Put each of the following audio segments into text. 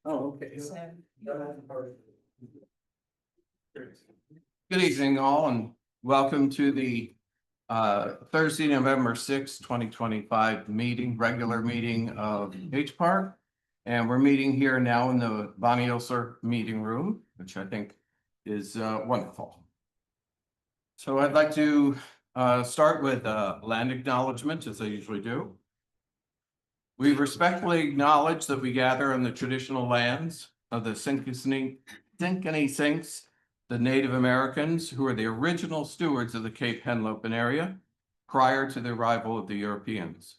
Oh, okay. Good evening, all, and welcome to the Thursday, November 6th, 2025 meeting, regular meeting of H Park. And we're meeting here now in the Bonnie Ilser meeting room, which I think is wonderful. So I'd like to start with land acknowledgement, as I usually do. We respectfully acknowledge that we gather on the traditional lands of the Sinkini Sinks, the Native Americans, who are the original stewards of the Cape Henlopen area prior to the arrival of the Europeans.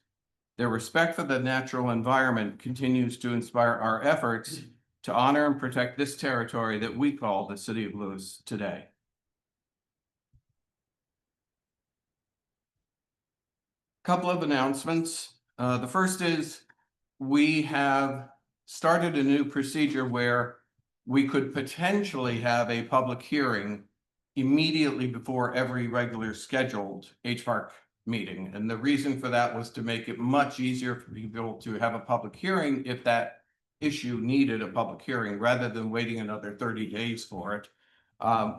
Their respect for the natural environment continues to inspire our efforts to honor and protect this territory that we call the City of Lewis today. Couple of announcements. The first is we have started a new procedure where we could potentially have a public hearing immediately before every regular scheduled HPARC meeting. And the reason for that was to make it much easier for people to have a public hearing if that issue needed a public hearing rather than waiting another 30 days for it.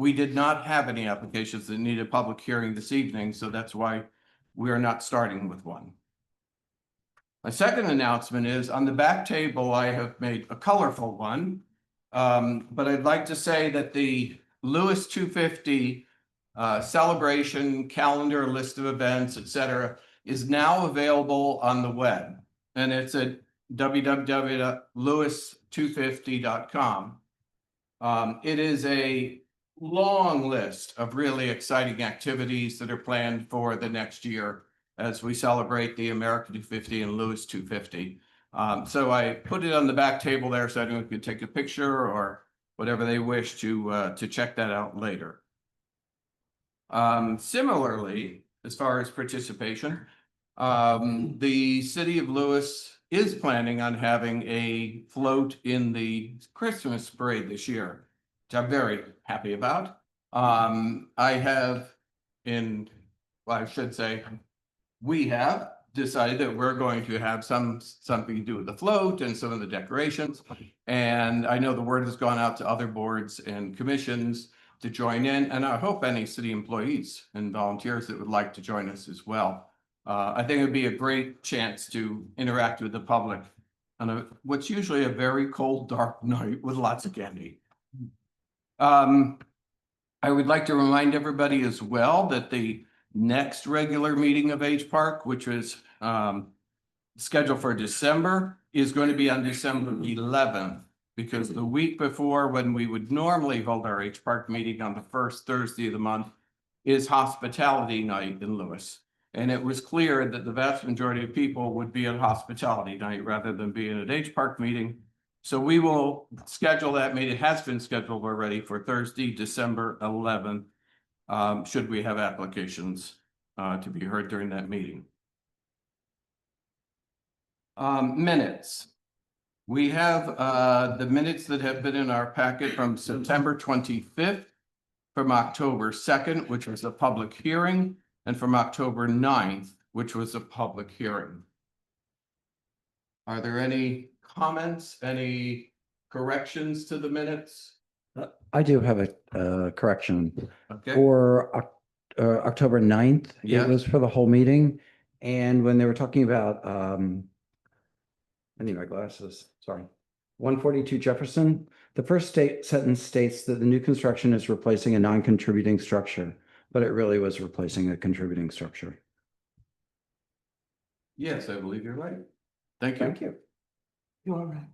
We did not have any applications that needed a public hearing this evening, so that's why we are not starting with one. My second announcement is on the back table, I have made a colorful one, but I'd like to say that the Lewis 250 celebration calendar, list of events, etc., is now available on the web, and it's at www.lewis250.com. It is a long list of really exciting activities that are planned for the next year as we celebrate the America 250 and Lewis 250. So I put it on the back table there so anyone could take a picture or whatever they wish to check that out later. Similarly, as far as participation, the City of Lewis is planning on having a float in the Christmas parade this year, which I'm very happy about. We have decided that we're going to have something to do with the float and some of the decorations. And I know the word has gone out to other boards and commissions to join in, and I hope any city employees and volunteers that would like to join us as well. I think it would be a great chance to interact with the public on what's usually a very cold, dark night with lots of candy. I would like to remind everybody as well that the next regular meeting of H Park, which was scheduled for December, is going to be on December 11th, because the week before, when we would normally hold our H Park meeting on the first Thursday of the month, is hospitality night in Lewis. And it was clear that the vast majority of people would be at hospitality night rather than being at H Park meeting. So we will schedule that meeting. It has been scheduled already for Thursday, December 11th. Should we have applications to be heard during that meeting. Minutes. We have the minutes that have been in our packet from September 25th, from October 2nd, which was a public hearing, and from October 9th, which was a public hearing. Are there any comments, any corrections to the minutes? I do have a correction. Okay. For October 9th, Yeah. it was for the whole meeting. And when they were talking about, I need my glasses, sorry. 142 Jefferson, the first sentence states that the new construction is replacing a non-contributing structure, but it really was replacing a contributing structure. Yes, I believe you're right. Thank you. Thank you. You're all right.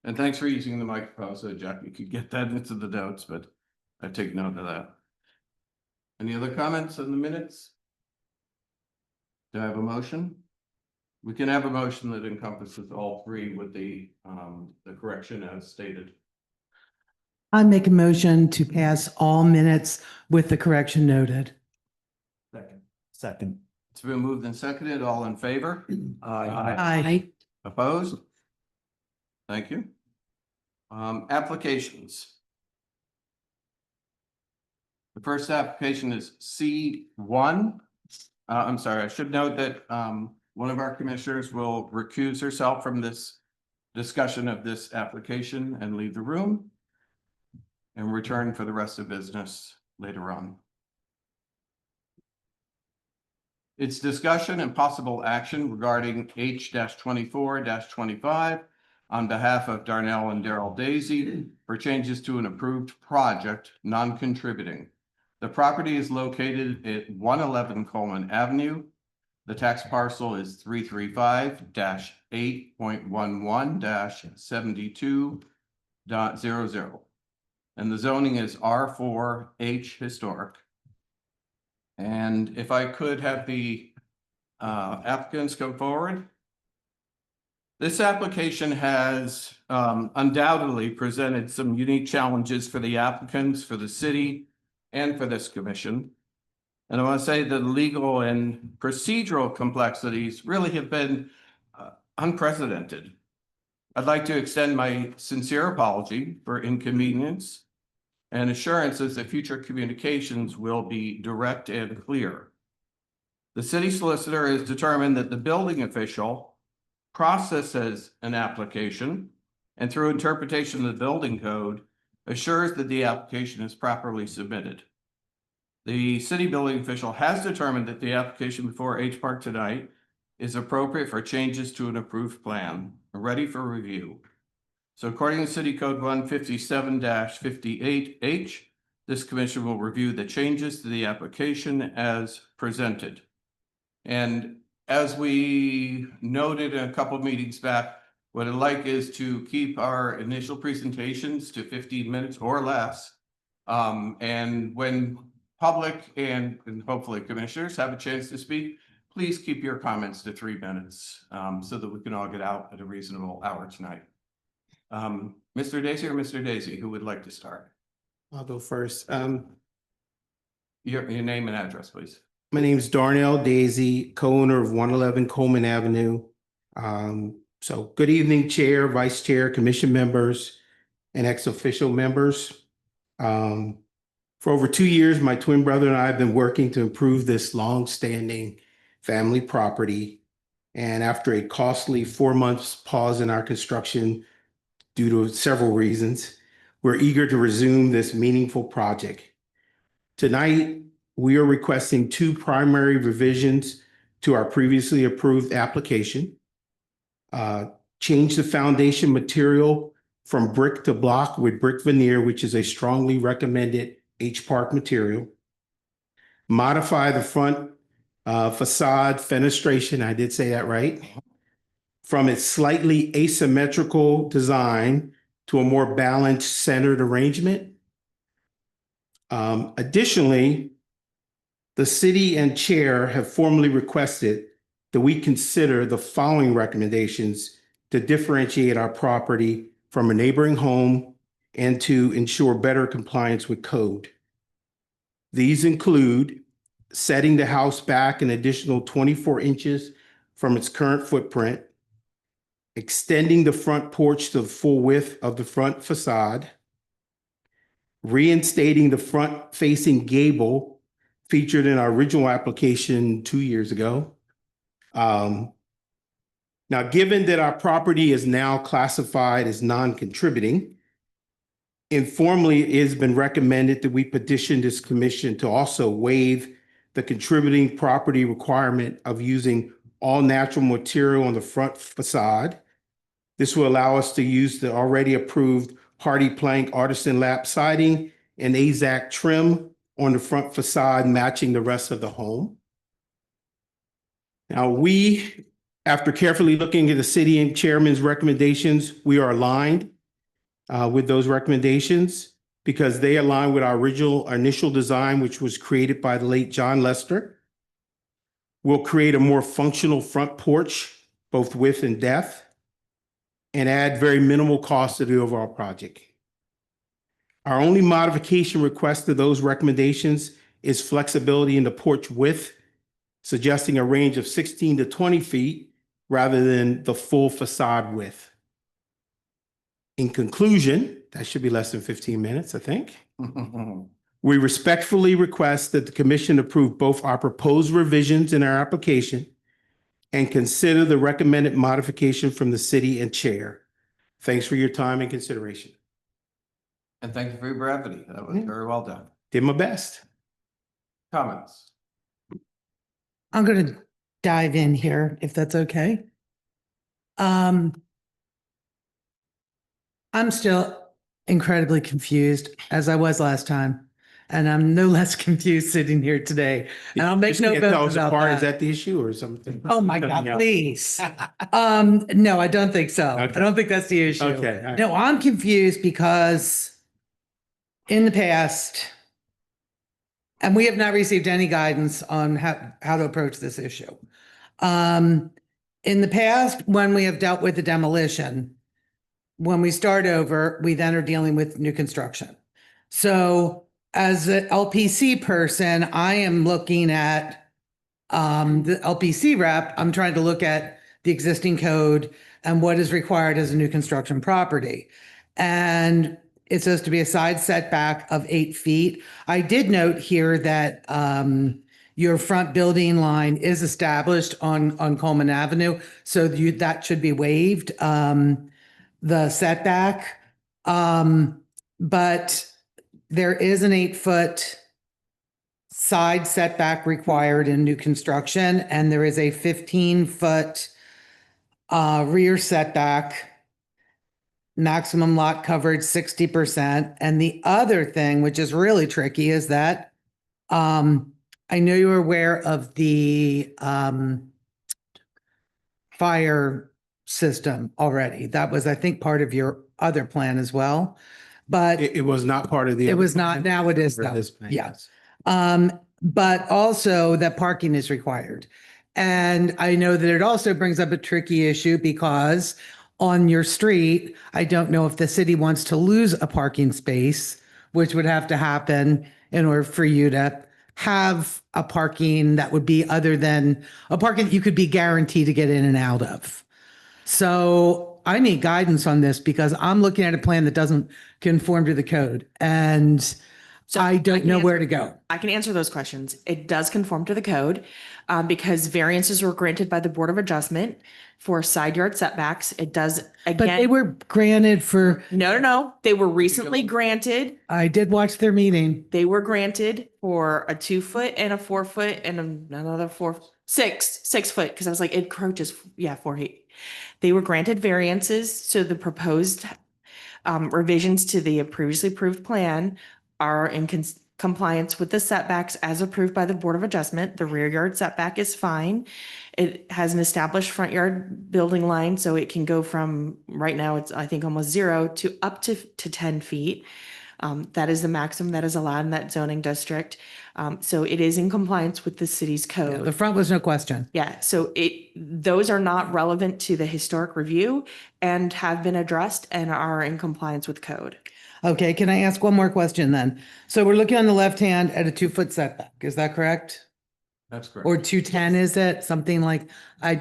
And thanks for using the microphone so Jackie could get that into the notes, but I take note of that. Any other comments on the minutes? Do I have a motion? We can have a motion that encompasses all three with the correction as stated. I make a motion to pass all minutes with the correction noted. Second. It's been moved and seconded. All in favor? Aye. Opposed? Thank you. Applications. The first application is C1. I'm sorry, I should note that one of our commissioners will recuse herself from this discussion of this application and leave the room and return for the rest of business later on. It's discussion and possible action regarding H-24-25 on behalf of Darnell and Daryl Daisy for changes to an approved project, non-contributing. The property is located at 111 Coleman Avenue. The tax parcel is 335-8.11-72.00. And the zoning is R4H historic. And if I could have the applicants come forward. This application has undoubtedly presented some unique challenges for the applicants, for the city, and for this commission. And I want to say the legal and procedural complexities really have been unprecedented. I'd like to extend my sincere apology for inconvenience and assurances that future communications will be direct and clear. The city solicitor has determined that the building official processes an application and through interpretation of the building code assures that the application is properly submitted. The city building official has determined that the application before H Park tonight is appropriate for changes to an approved plan, ready for review. So according to City Code 157-58H, this commission will review the changes to the application as presented. And as we noted a couple of meetings back, what I'd like is to keep our initial presentations to 15 minutes or less. And when public and hopefully commissioners have a chance to speak, please keep your comments to 3 minutes so that we can all get out at a reasonable hour tonight. Mr. Daisy or Mr. Daisy, who would like to start? I'll go first. Your name and address, please. My name is Darnell Daisy, co-owner of 111 Coleman Avenue. So good evening, Chair, Vice Chair, Commission members, and ex-official members. For over 2 years, my twin brother and I have been working to improve this long-standing family property. And after a costly 4 months pause in our construction due to several reasons, we're eager to resume this meaningful project. Tonight, we are requesting 2 primary revisions to our previously approved application. Change the foundation material from brick to block with brick veneer, which is a strongly recommended H Park material. Modify the front facade fenestration, I did say that right, from its slightly asymmetrical design to a more balanced centered arrangement. Additionally, the city and chair have formally requested that we consider the following recommendations to differentiate our property from a neighboring home and to ensure better compliance with code. These include setting the house back an additional 24 inches from its current footprint, extending the front porch to the full width of the front facade, reinstating the front-facing gable featured in our original application 2 years ago. Now, given that our property is now classified as non-contributing, informally, it has been recommended that we petition this commission to also waive the contributing property requirement of using all natural material on the front facade. This will allow us to use the already approved Hardy Plank Artisan Lap siding and AZAC trim on the front facade, matching the rest of the home. Now, we, after carefully looking at the city and chairman's recommendations, we are aligned with those recommendations because they align with our initial design, which was created by the late John Lester. We'll create a more functional front porch, both width and depth, and add very minimal cost to the overall project. Our only modification request to those recommendations is flexibility in the porch width, suggesting a range of 16 to 20 feet rather than the full facade width. In conclusion, that should be less than 15 minutes, I think. We respectfully request that the commission approve both our proposed revisions in our application and consider the recommended modification from the city and chair. Thanks for your time and consideration. And thank you for your brevity. That was Yeah. very well done. Did my best. Comments? I'm going to dive in here, if that's okay. I'm still incredibly confused, as I was last time, and I'm no less confused sitting here today. And I'll make You no can't tell bones us about apart. Is that. that the issue or something? Oh my God, Something else? please. No, I don't think so. I Okay. don't think that's the issue. Okay. all right. No, I'm confused because in the past, and we have not received any guidance on how to approach this issue. In the past, when we have dealt with the demolition, when we start over, we then are dealing with new construction. So as an LPC person, I am looking at the LPC rep, I'm trying to look at the existing code and what is required as a new construction property. And it's supposed to be a side setback of 8 feet. I did note here that your front building line is established on Coleman Avenue, so that should be waived, the setback. But there is an 8-foot side setback required in new construction, and there is a 15-foot rear setback, maximum lot coverage 60%. And the other thing, which is really tricky, is that I know you're aware of the fire system already. That was, I think, part of your other plan as well. But It was not part of the. it other was not, plan. now it is For though. this plan, Yeah. yes. But also that parking is required. And I know that it also brings up a tricky issue because on your street, I don't know if the city wants to lose a parking space, which would have to happen in order for you to have a parking that would be other than a parking that you could be guaranteed to get in and out of. So I need guidance on this because I'm looking at a plan that doesn't conform to the code and So I don't can know answer- where to go. I can answer those questions. It does conform to the code because variances were granted by the Board of Adjustment for side yard setbacks. It does, But they again, were granted for, no. They were recently granted. I did watch their meeting. They were granted for a 2-foot and a 4-foot and another 6 foot, because I was like, it encroaches, 4 feet. They were granted variances. So the proposed revisions to the previously approved plan are in compliance with the setbacks as approved by the Board of Adjustment. The rear yard setback is fine. It has an established front yard building line, so it can go from, right now, it's, I think, almost 0 to up to 10 feet. That is the maximum that is allowed in that zoning district. So it is in compliance with the city's Yeah, code. the front was no question. Yeah, so those are not relevant to the historic review and have been addressed and are in compliance with code. Okay, can I ask one more question then? So we're looking on the left hand at a 2-foot setback, is that correct? That's correct. Or 210, is it? Something like, I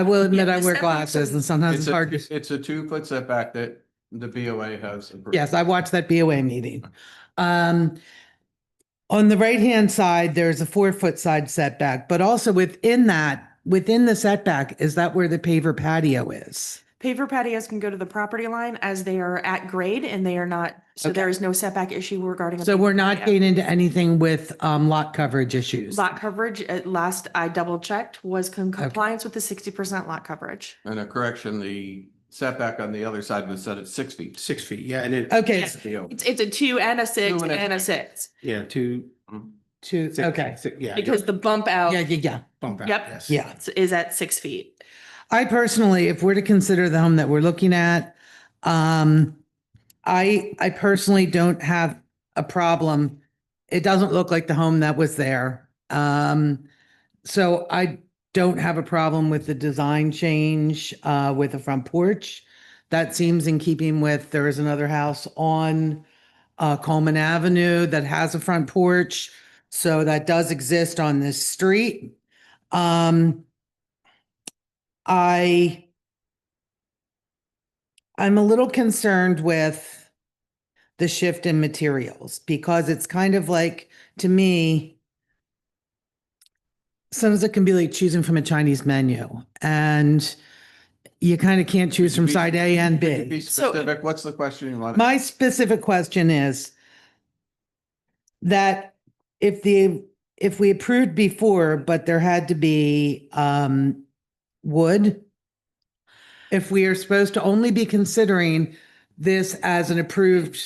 will admit Yeah, I the wear setbacks glasses are- and sometimes It's it's hard to. it's a 2-foot setback that the BOA has approved. Yes, I watched that BOA meeting. On the right-hand side, there's a 4-foot side setback, but also within the setback, is that where the paver patio is? Paver patios can go to the property line as they are at grade and they are not, so Okay. there is no setback issue regarding. a So we're paver not patio. getting into anything with lot coverage issues. Lot coverage, at last I double checked, was compliance with the 60% lot coverage. And a correction, the setback on the other side was set at 6 feet. 6 feet. Yeah. And it, Okay, Yes. BOA. It's a 2 and a 6 2 and a- and a 6 yeah, 2, two, 6. okay. Yeah. because the bump out Yeah. Bump out. Yep. Yes. Yeah. is at 6 feet. I personally, if we're to consider the home that we're looking at, I personally don't have a problem. It doesn't look like the home that was there. So I don't have a problem with the design change with the front porch. That seems in keeping with, there is another house on Coleman Avenue that has a front porch. So that does exist on this street. I'm a little concerned with the shift in materials, because it's kind of like, to me, sometimes it can be like choosing from a Chinese menu, and you kind of can't choose from side A and Could you be B. specific? What's the question you want? My specific question is that if we approved before, but there had to be wood, if we are supposed to only be considering this as an approved,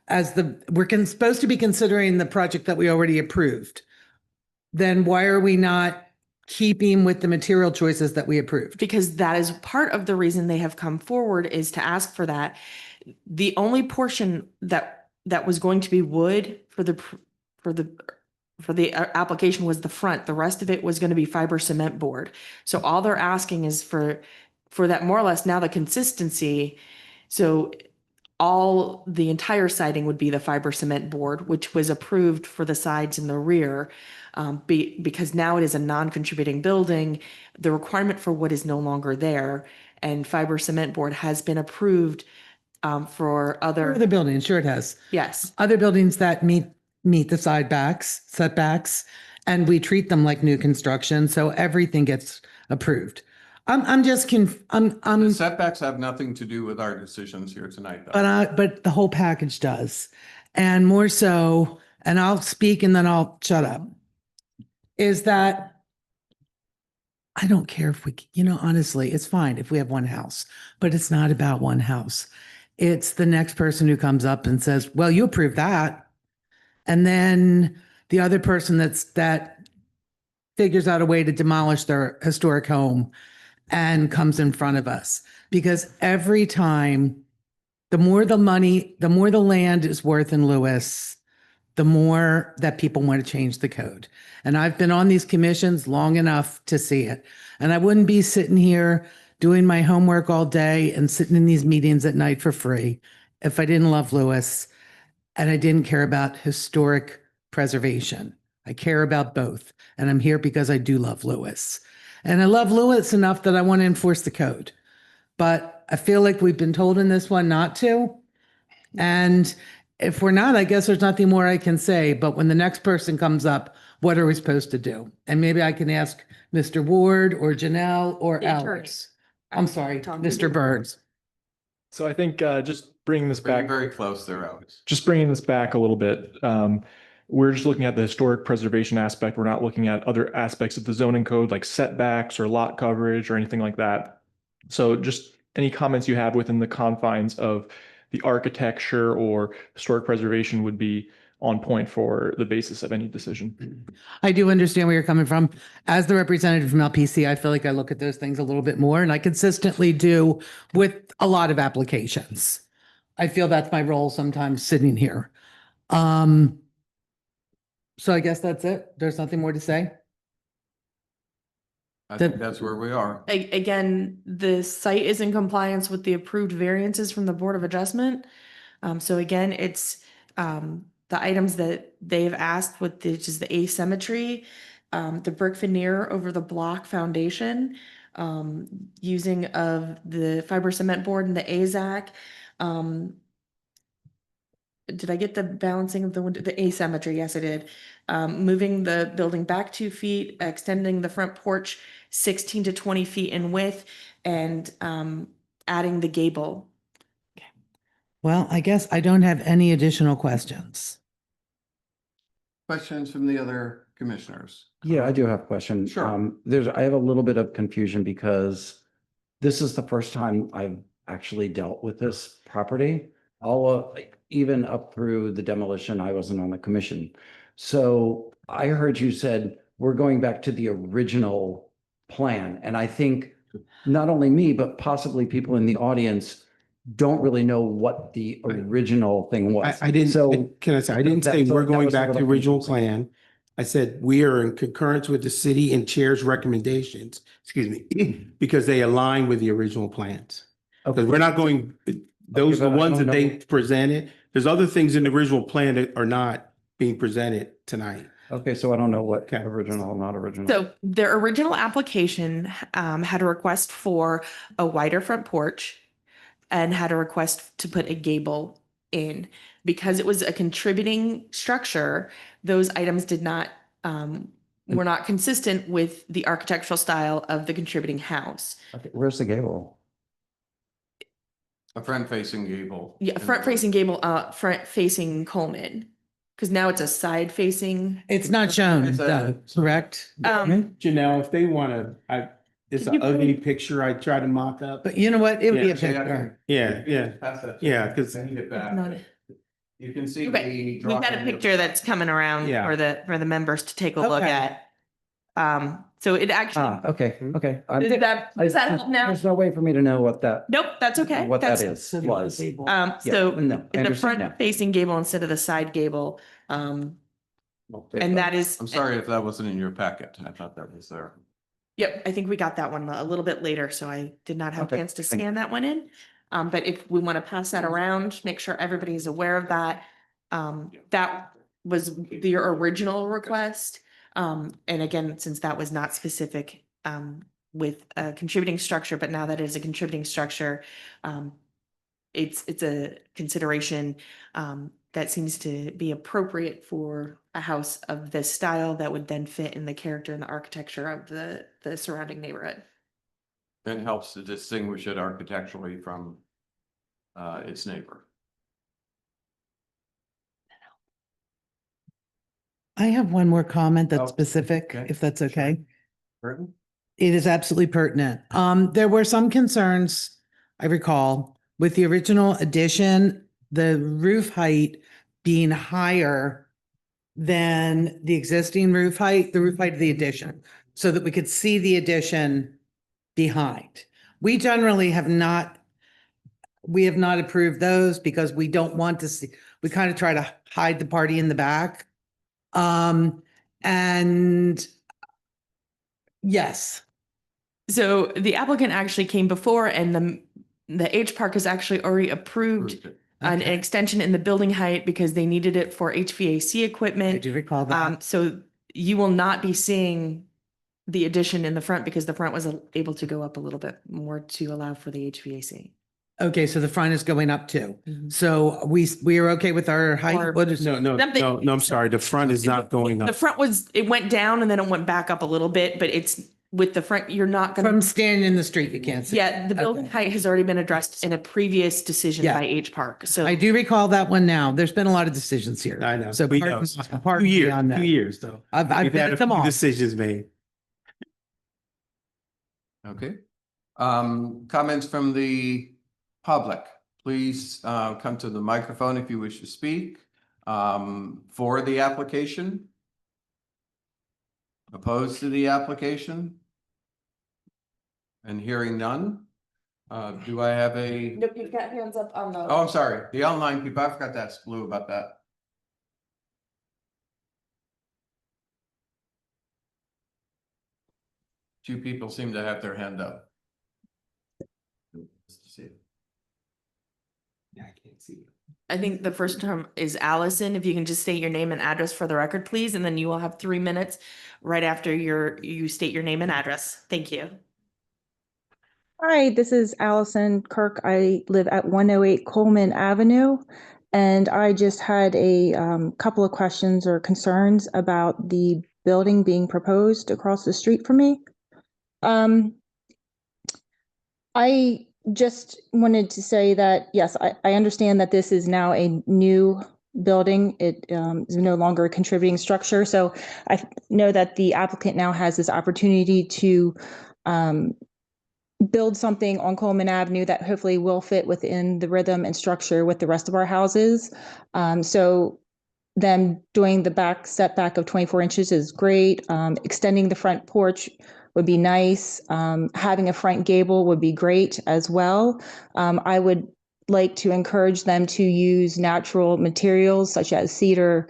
supposed to be considering the project that we already approved, then why are we not keeping with the material choices that we approved? Because that is part of the reason they have come forward, is to ask for that. The only portion that was going to be wood for the application was the front. The rest of it was going to be fiber cement board. So all they're asking is for that, more or less, now the consistency. So the entire siding would be the fiber cement board, which was approved for the sides and the rear. Because now it is a non-contributing building, the requirement for wood is no longer there, and fiber cement board has been approved for Other buildings, sure it has. yes. Other buildings that meet the setbacks, and we treat them like new construction, so everything gets approved. The setbacks have nothing to do with our decisions here tonight, though. But the whole package does. And more so, and I'll speak and then I'll shut up, is that I don't care if honestly, it's fine if we have one house, but it's not about one house. It's the next person who comes up and says, well, you approved that. And then the other person that figures out a way to demolish their historic home and comes in front of us. Because every time, the more the land is worth in Lewis, the more that people want to change the code. And I've been on these commissions long enough to see it. And I wouldn't be sitting here doing my homework all day and sitting in these meetings at night for free if I didn't love Lewis and I didn't care about historic preservation. I care about both. And I'm here because I do love Lewis. And I love Lewis enough that I want to enforce the code. But I feel like we've been told in this one not to. And if we're not, I guess there's nothing more I can say. But when the next person comes up, what are we supposed to do? And maybe I can ask Mr. Ward or Janelle or The attorney. Alex. I'm sorry, Tom. Mr. Burns. So I think just bringing this Very, back, very close there, Alex. just bringing this back a little bit. We're just looking at the historic preservation aspect. We're not looking at other aspects of the zoning code like setbacks or lot coverage or anything like that. So just any comments you have within the confines of the architecture or historic preservation would be on point for the basis of any decision. I do understand where you're coming from. As the representative from LPC, I feel like I look at those things a little bit more, and I consistently do with a lot of applications. I feel that's my role sometimes sitting here. So I guess that's it. There's nothing more to say. I think that's where we are. Again, the site is in compliance with the approved variances from the Board of Adjustment. So again, it's the items that they've asked, which is the asymmetry, the brick veneer over the block foundation, using of the fiber cement board and the AZAC. Did I get the balancing of the window, the asymmetry? Yes, I did. Moving the building back 2 feet, extending the front porch 16 to 20 feet in width, and adding the gable. Well, I guess I don't have any additional questions. Questions from the other commissioners? Yeah, I do have a question. Sure. I have a little bit of confusion because this is the first time I've actually dealt with this property. Even up through the demolition, I wasn't on the commission. So I heard you said, we're going back to the original plan. And I think not only me, but possibly people in the audience don't really know what the original thing was. I didn't, So can I say, I didn't say that we're going was a back to the little original confusing. plan. I said we are in concurrence with the city and chair's recommendations, excuse me, because they align with the original plans. Because we're not going, those are the but I ones don't that they know. presented. There's other things in the original plan that are not being presented tonight. Okay, so I don't know what Okay. original, not original. So their original application had a request for a wider front porch and had a request to put a gable in. Because it was a contributing structure, those items did not, were not consistent with the architectural style of the contributing house. Okay, where's the gable? A front-facing gable. Yeah, front facing gable, front facing Coleman. Because now it's a side facing. It's not shown, It's a- though, correct? Janelle, if they want to, it's an ugly picture I tried to mock up. But you know what? It would be a Yeah, picture. Yeah. Pass that. Yeah, 'cause- Send it back. Not- You can see Okay, the. we've got a drawing of- picture that's coming around Yeah. for the members to take a look Okay. at. So it actually, Okay, okay. does that help now? There's no way for me to know what that, Nope, that's okay. what that That's- is, was. Yeah, So no, I the understand now. front facing gable instead of the side gable. And that is. I'm sorry if that wasn't in your packet. I thought that was there. Yep, I think we got that one a little bit later, so I did not have a Okay, chance to thank you. scan that one in. But if we want to pass that around, make sure everybody's aware of that. That was your original request. And again, since that was not specific with a contributing structure, but now that it is a contributing structure, it's a consideration that seems to be appropriate for a house of this style that would then fit in the character and the architecture of the surrounding neighborhood. It helps to distinguish it architecturally from its neighbor. I have one more comment Oh, that's specific, okay. if that's okay. Burton? It is absolutely pertinent. There were some concerns, I recall, with the original addition, the roof height being higher than the existing roof height, the roof height of the addition, so that we could see the addition behind. We generally have not approved those because we don't want to see, we kind of try to hide the party in the back. And yes, So the applicant actually came before and the H Park has actually already approved an Okay. extension in the building height because they needed it for HVAC I equipment. do recall that. So you will not be seeing the addition in the front because the front was able to go up a little bit more to allow for the HVAC. Okay, so the front is going up too. Mhm. So we are okay with our Or- height? What is? Something- I'm sorry. The front is not going The up. front it went down and then it went back up a little bit, but it's with the front, you're not From gonna. standing in the street, you can't see. Yeah, the building Okay. height has already been addressed in a previous decision Yeah. by H Park, so. I do recall that one now. There's been a lot of decisions here. I know. So We know. pardon me on that. 2 years though. I've We've been had a at them few all. decisions made. Okay. Comments from the public, please come to the microphone if you wish to speak for the application. Opposed to the application? And hearing none? Do I have a, Nope, you've got hands up on the. oh, I'm sorry, the online people, I forgot that's blue about that. Two people seem to have their hand up. Yeah, I can't see. I think the first term is Allison. If you can just state your name and address for the record, please, and then you will have 3 minutes right after you state your name and address. Thank you. Hi, this is Allison Kirk. I live at 108 Coleman Avenue, and I just had a couple of questions or concerns about the building being proposed across the street from me. I just wanted to say that, yes, I understand that this is now a new building. It is no longer a contributing structure. So I know that the applicant now has this opportunity to build something on Coleman Avenue that hopefully will fit within the rhythm and structure with the rest of our houses. So them doing the back setback of 24 inches is great. Extending the front porch would be nice. Having a front gable would be great as well. I would like to encourage them to use natural materials such as cedar,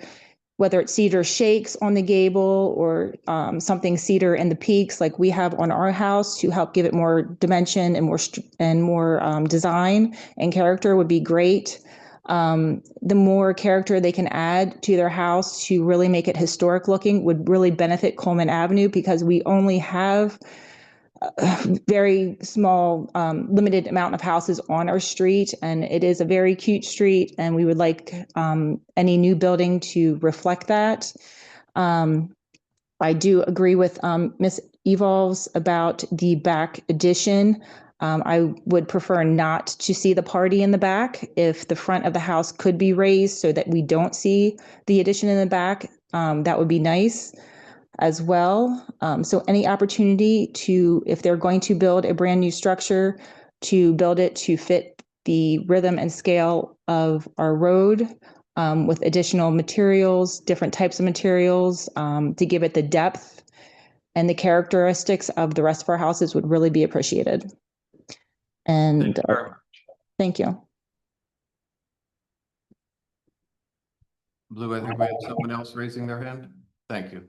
whether it's cedar shakes on the gable or something cedar in the peaks like we have on our house to help give it more dimension and more design and character would be great. The more character they can add to their house to really make it historic looking would really benefit Coleman Avenue because we only have very small, limited amount of houses on our street, and it is a very cute street, and we would like any new building to reflect that. I do agree with Ms. Evolves about the back addition. I would prefer not to see the party in the back. If the front of the house could be raised so that we don't see the addition in the back, that would be nice as well. So any opportunity to, if they're going to build a brand new structure, to build it to fit the rhythm and scale of our road, with additional materials, different types of materials, to give it the depth and the characteristics of the rest of our houses would really be appreciated. And Thank you very much. thank you. Blue, I think we had someone else raising their hand. Thank you.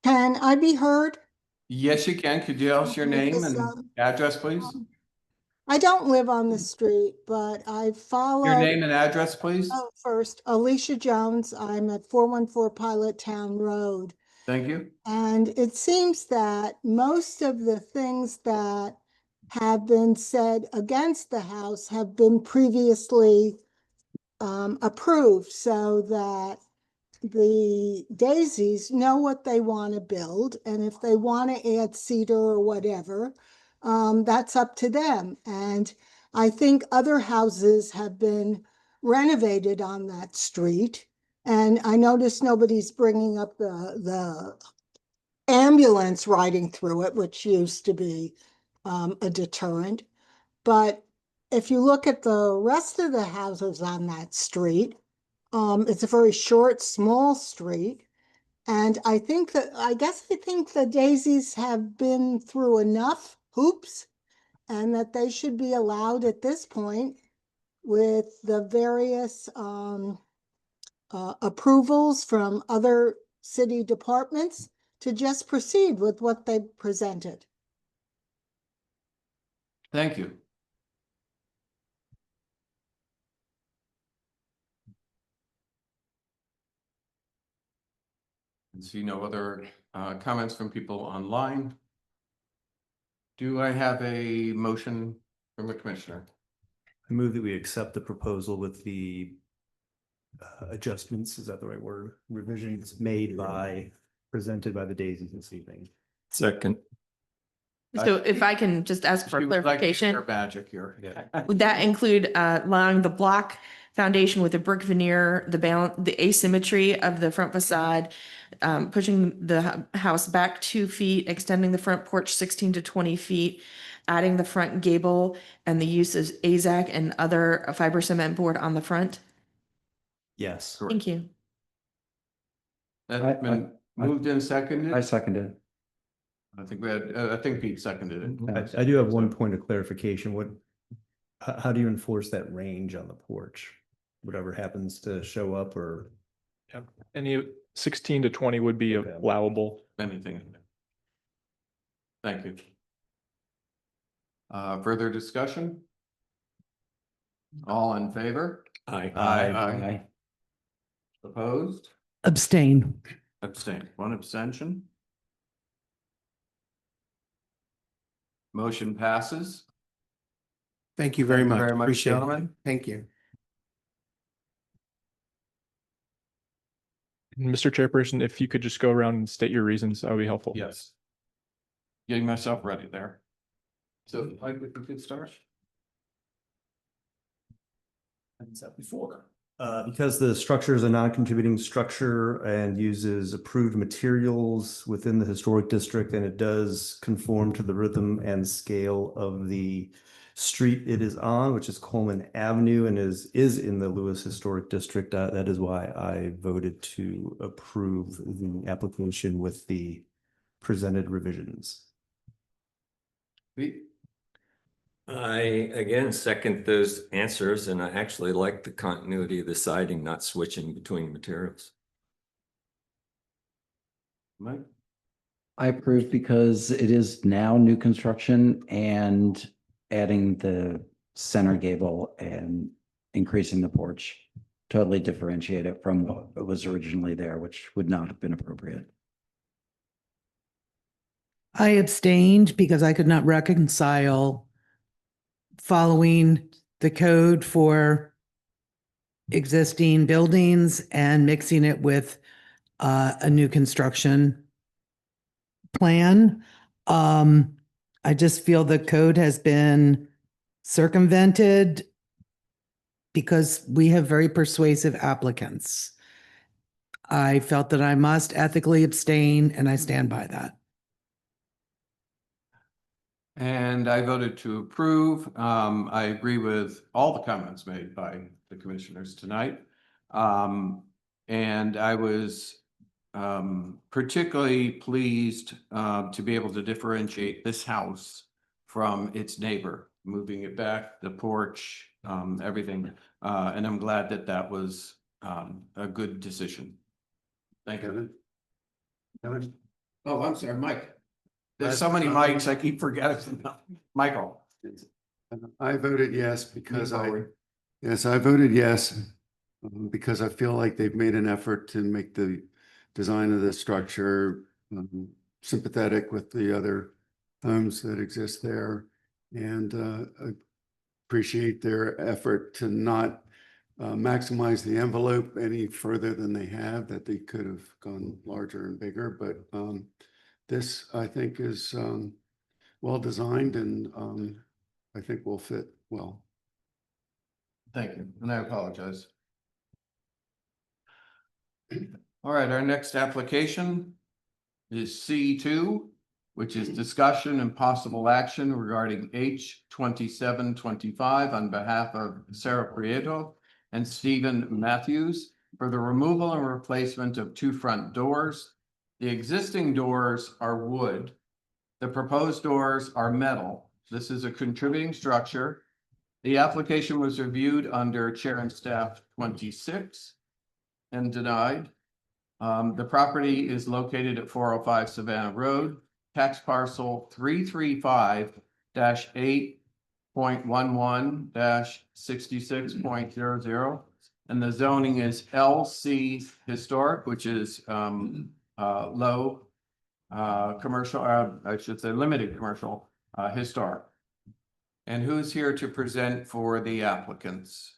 Can I be heard? Yes, you can. Could you tell us your name Yes, and address, please? I don't live on the street, but I follow. Your name and address, please? Oh, first, Alicia Jones. I'm at 414 Pilot Town Road. Thank you. And it seems that most of the things that have been said against the house have been previously approved, so that the Daisies know what they want to build, and if they want to add cedar or whatever, that's up to them. And I think other houses have been renovated on that street. And I noticed nobody's bringing up the ambulance riding through it, which used to be a deterrent. But if you look at the rest of the houses on that street, it's a very short, small street. And I think the Daisies have been through enough hoops, and that they should be allowed at this point, with the various approvals from other city departments, to just proceed with what they presented. Thank you. And see no other comments from people online. Do I have a motion from the commissioner? I move that we accept the proposal with the adjustments, is that the right word? Revisions made presented by the Daisies this evening. Second. So if I can just ask for She would like to use clarification, her magic here. would that include allowing the block foundation with the brick veneer, the asymmetry of the front facade, pushing the house back 2 feet, extending the front porch 16 to 20 feet, adding the front gable, and the use of AZAC and other fiber cement board on the front? Yes. Thank you. That's been moved and seconded. I seconded. I think we had, I think Pete seconded it. I do have one point of clarification. How do you enforce that range on the porch? Whatever happens to show up, or? Any 16 to 20 would be Okay. allowable. Anything in there. Thank you. Further discussion? All in favor? Aye. Aye. Opposed? Abstain. Abstain. One abstention. Motion passes. Thank you very Thank you much. very much, Appreciate it. gentlemen. Thank you. Mr. Chairperson, if you could just go around and state your reasons, that would be helpful. Yes. Getting myself ready there. So Mike, we could start. Before. Because the structure is a non-contributing structure and uses approved materials within the historic district, and it does conform to the rhythm and scale of the street it is on, which is Coleman Avenue, and is in the Lewis Historic District. That is why I voted to approve the application with the presented revisions. Pete? I again second those answers, and I actually like the continuity of the siding, not switching between materials. Mike? I approve because it is now new construction, and adding the center gable and increasing the porch, totally differentiate it from what was originally there, which would not have been appropriate. I abstained because I could not reconcile following the code for existing buildings and mixing it with a new construction plan. I just feel the code has been circumvented because we have very persuasive applicants. I felt that I must ethically abstain, and I stand by that. And I voted to approve. I agree with all the comments made by the commissioners tonight. And I was particularly pleased to be able to differentiate this house from its neighbor, moving it back, the porch, everything. And I'm glad that that was a good decision. Thank you. Oh, I'm sorry, Mike. There's so many mics, I keep forgetting. Michael. I voted yes because I voted yes because I feel like they've made an effort to make the design of the structure sympathetic with the other homes that exist there, and appreciate their effort to not maximize the envelope any further than they have, that they could have gone larger and bigger, but this, I think, is well designed, and I think will fit well. Thank you, and I apologize. All right, our next application is C2, which is discussion and possible action regarding H2725 on behalf of Sarah Prieto and Stephen Matthews for the removal and replacement of 2 front doors. The existing doors are wood. The proposed doors are metal. This is a contributing structure. The application was reviewed under Chair and Staff 26 and denied. The property is located at 405 Savannah Road, tax parcel 335-8.11-66.00. And the zoning is LC Historic, which is low commercial, I should say limited commercial historic. And who's here to present for the applicants?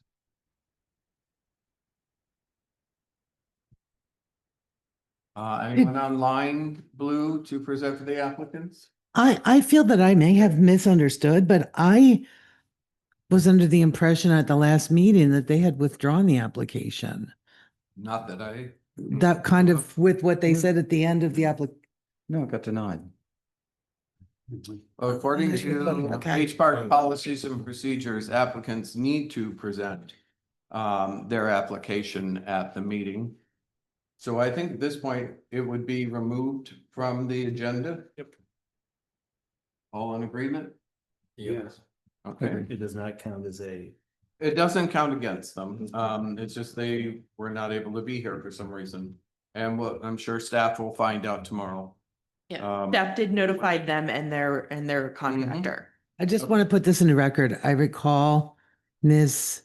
Anyone online, Blue, to present for the applicants? I feel that I may have misunderstood, but I was under the impression at the last meeting that they had withdrawn the application. Not that I. That kind of with what they said at the end of the application. No, it got denied. According to Okay. H Park policies and procedures, applicants need to present their application at the meeting. So I think at this point, it would be removed from the agenda. Yep. All in agreement? Yes. Okay, It does not count as a. it doesn't count against them. It's just they were not able to be here for some reason. And what I'm sure staff will find out tomorrow. Yeah, staff did notify them and their contractor. I just want to put this in the record. I recall Ms.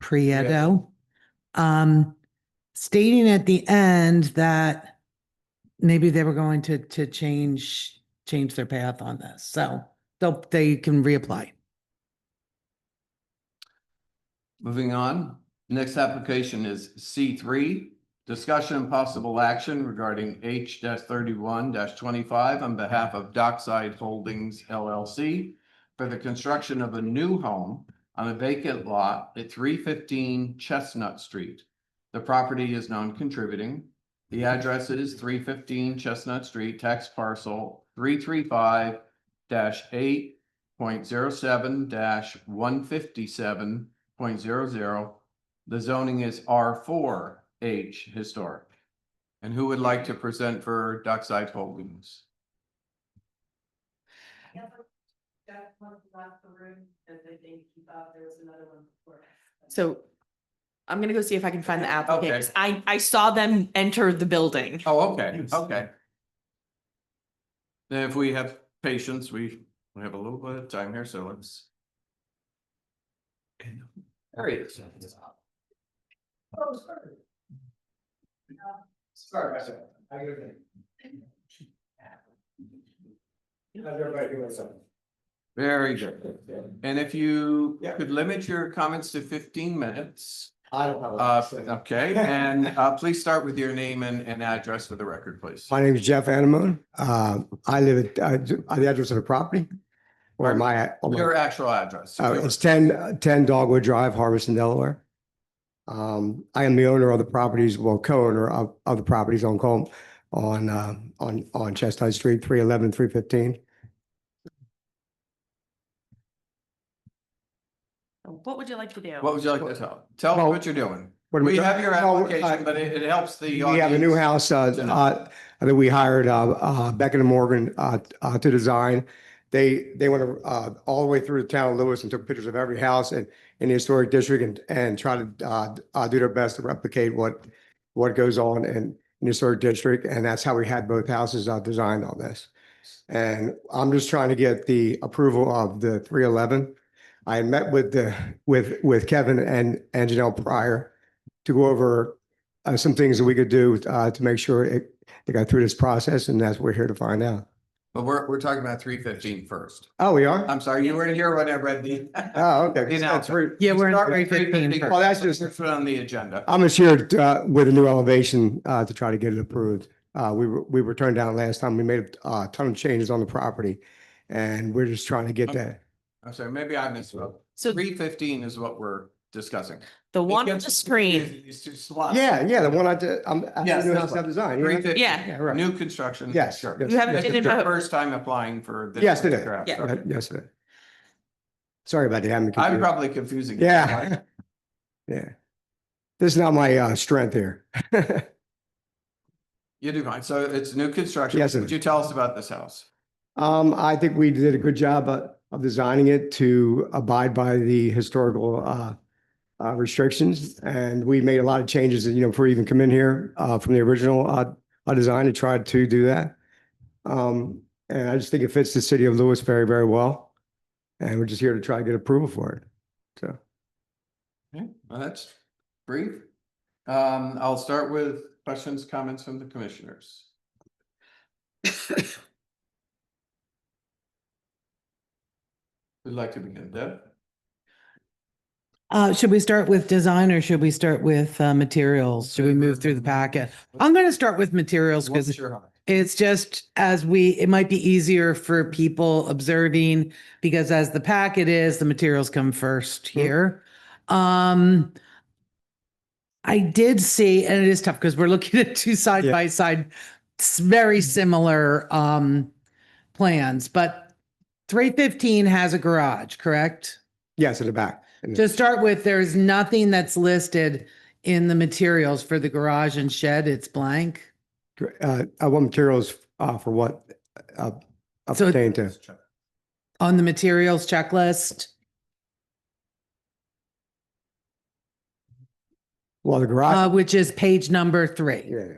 Prieto stating at the end that maybe they were going to change their path on this. So they can reapply. Moving on, next application is C3, discussion and possible action regarding H-31-25 on behalf of Dockside Holdings LLC for the construction of a new home on a vacant lot at 315 Chestnut Street. The property is non-contributing. The address is 315 Chestnut Street, tax parcel 335-8.07-157.00. The zoning is R4H historic. And who would like to present for Dockside Holdings? So I'm gonna go see if I can find the applicants. I saw them enter the building. Oh, okay, okay. Then if we have patience, we have a little bit of time here, so let's. There he is. Sorry, I said. Very good. And if you could limit your comments to 15 minutes. I don't have Okay, and please start with your name and address for the record, please. My name is Jeff Anemone. I live at the address of the property. Or Your actual address. it's 10 Dogwood Drive, Harveston, Delaware. I am the owner of the properties, well, co-owner of the properties on Chestnut Street, 311, 315. What would you like to do? What would you like to tell? Tell us Well, what you're doing. what am I We doing? have your Well, application, but it helps the. We have a new audience. house that we hired Beckett and Morgan to design. They went all the way through the town of Lewis and took pictures of every house in the historic district and try to do their best to replicate what goes on in the historic district. And that's how we had both houses designed on this. And I'm just trying to get the approval of the 311. I had met with Kevin and Janelle prior to go over some things that we could do to make sure it got through this process, and that's what we're here to find out. But we're talking about 315 first. Oh, we are? I'm sorry, you weren't here when I read the. Oh, okay. The announcement. Yeah, we're in Start with 315 Well, that's just, First on the agenda. I'm just here with a new elevation to try to get it approved. We were turned down last time. We made a ton of changes on the property, and we're just trying to get that. I'm sorry, maybe I misspoke. So 315 is what we're discussing. the one on It the gets screen, confusing, these two slots. Yeah, the one I did, Yes, new this house one. I've designed. 350. Yeah. right. New construction. Yes. Sure. yes, You haven't yes, been It's in your a- first time applying for this. Yes, it is. crap, Yeah. so. Yes, it is. Sorry about that. I'm probably confusing. you, Yeah. right? Yeah. This is not my strength here. You do fine. So it's new construction. Yes, it Would is. you tell us about this house? I think we did a good job of designing it to abide by the historical restrictions. And we made a lot of changes, before we even come in here from the original design to try to do that. And I just think it fits the city of Lewis very, very well. And we're just here to try to get approval for it. So. Okay, well, that's brief. I'll start with questions, comments from the commissioners. Who'd like to begin, Deb? should we start with design or should we start with materials? Should we move through the packet? I'm going to start with materials because What's your heart? it's just it might be easier for people observing because as the packet is, the materials come first here. I did see, and it is tough because we're looking at two side by side, very similar plans, but 315 has a garage, correct? Yes, in the back. To start with, there's nothing that's listed in the materials for the garage and shed. It's blank. What materials for what So- pertain to? On the materials checklist, Well, the garage. which is page number 3, Yeah,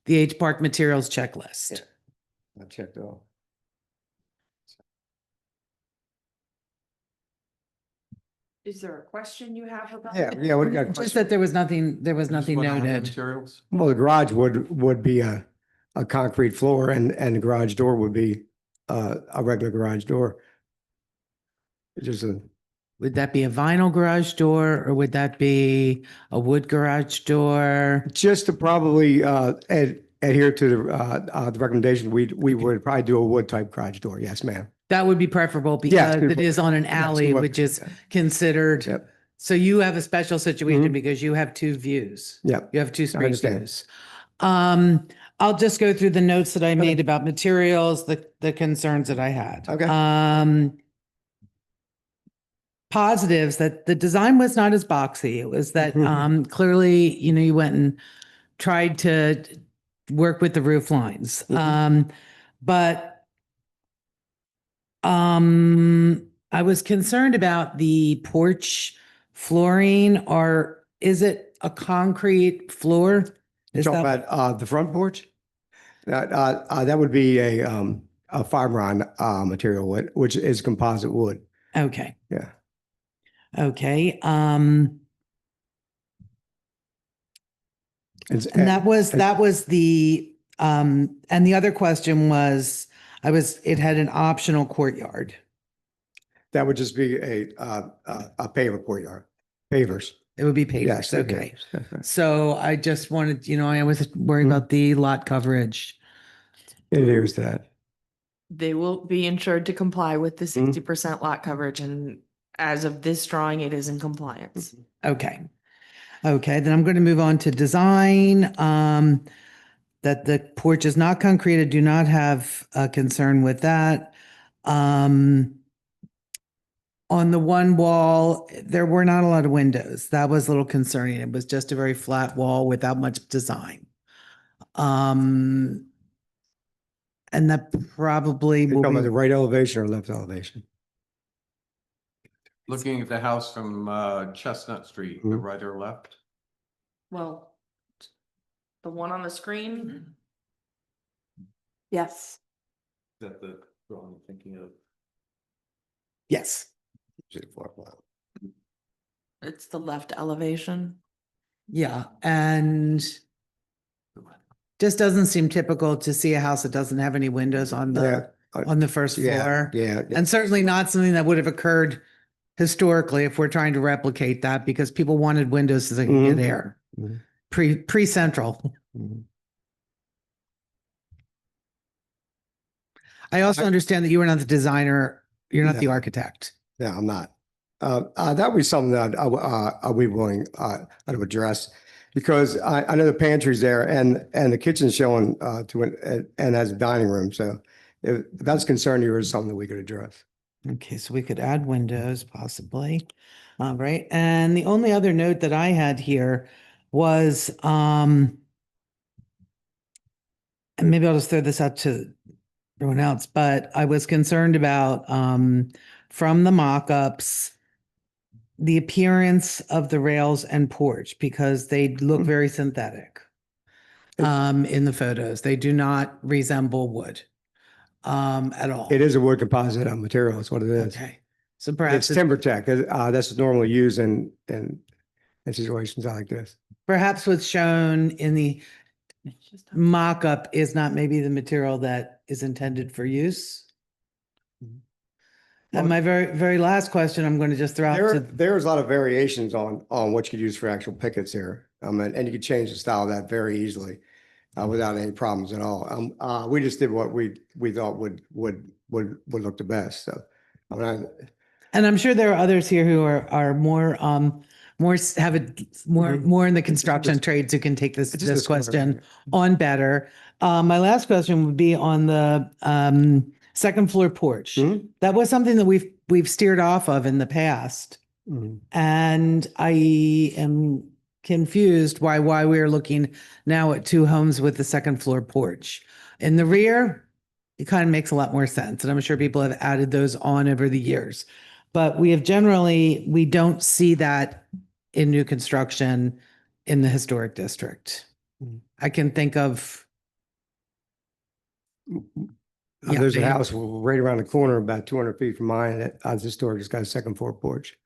the H Park materials checklist. I checked it off. is there a question you have about? Yeah, what do you got? Just that there was nothing Just nothing wanna have the noted. Materials. Well, the garage would be a concrete floor and the garage door would be a regular garage door. It's just Would that be a vinyl garage door or would that be a wood garage door? just to probably adhere to the recommendation, we would probably do a wood type garage door. Yes, ma'am. That would be preferable Yes, because it is on an alley, it would. which is considered. Yep. So you have a special situation Mhm. because you have 2 views. Yep. You have 2 street understand. views. I'll just go through the notes that I made about materials, the concerns that I had. Okay. Positives that the design was not as boxy. It was that Mhm. clearly, you went and tried to work with the roof lines. But I was concerned about the porch flooring, or is it a concrete floor? Is Talking that about the front porch? That would be a fiberglass material, which is composite wood. okay? Yeah. Okay, And and that was the, and the other question was, it had an optional courtyard. that would just be a paver courtyard, pavers. It would be Yes, pavers, okay. pavers. So I just wanted, I was worried about the lot coverage. It is that. They will be insured to comply with the 60% lot coverage, and as of this drawing, it is in compliance. Okay. Okay, then I'm going to move on to design. That the porch is not concreted, do not have a concern with that. On the one wall, there were not a lot of windows. That was a little concerning. It was just a very flat wall without much design. And that probably You're will talking about be, the right elevation or left elevation? Looking at the house from Chestnut Street, the right or left? Well, the one on the screen? Yes. Is that the drawing I'm thinking of? yes. It's the left elevation. Yeah, and just doesn't seem typical to see a house that doesn't have any windows on the first floor. Yeah. And certainly not something that would have occurred historically if we're trying to replicate that, because people wanted windows so they could get air. Mhm. Pre-central. I also understand that you are not the designer, you're not the architect. No, I'm not. That would be something that I'll be willing to address, because I know the pantry's there and the kitchen's showing and has a dining room. So if that's a concern, here is something that we could address. Okay, so we could add windows possibly. All right. And the only other note that I had here was, and maybe I'll just throw this out to everyone else, but I was concerned about, from the mock-ups, the appearance of the rails and porch, because they look very synthetic. In the photos, they do not resemble wood, at all. It is a wood composite material. That's what it is. Okay. So perhaps It's timber tech. That's normally used in situations like this. perhaps what's shown in the mock-up is not maybe the material that is intended for use. And my very, very last question, I'm going to just throw out to, There's a lot of variations on what you could use for actual pickets here. And you could change the style of that very easily without any problems at all. We just did what we thought would look the best. So, I mean, and I'm sure there are others here who are more, have it more in the construction trades who can take this question on better. My last question would be on the second floor porch. That was something that we've steered off of in the past. And I am confused why we are looking now at two homes with the second floor porch. In the rear, it kind of makes a lot more sense. And I'm sure people have added those on over the years. But we don't see that in new construction in the historic district. I can think of. there's a house right around the corner, about 200 feet from mine, that has historic, it's got a second floor porch.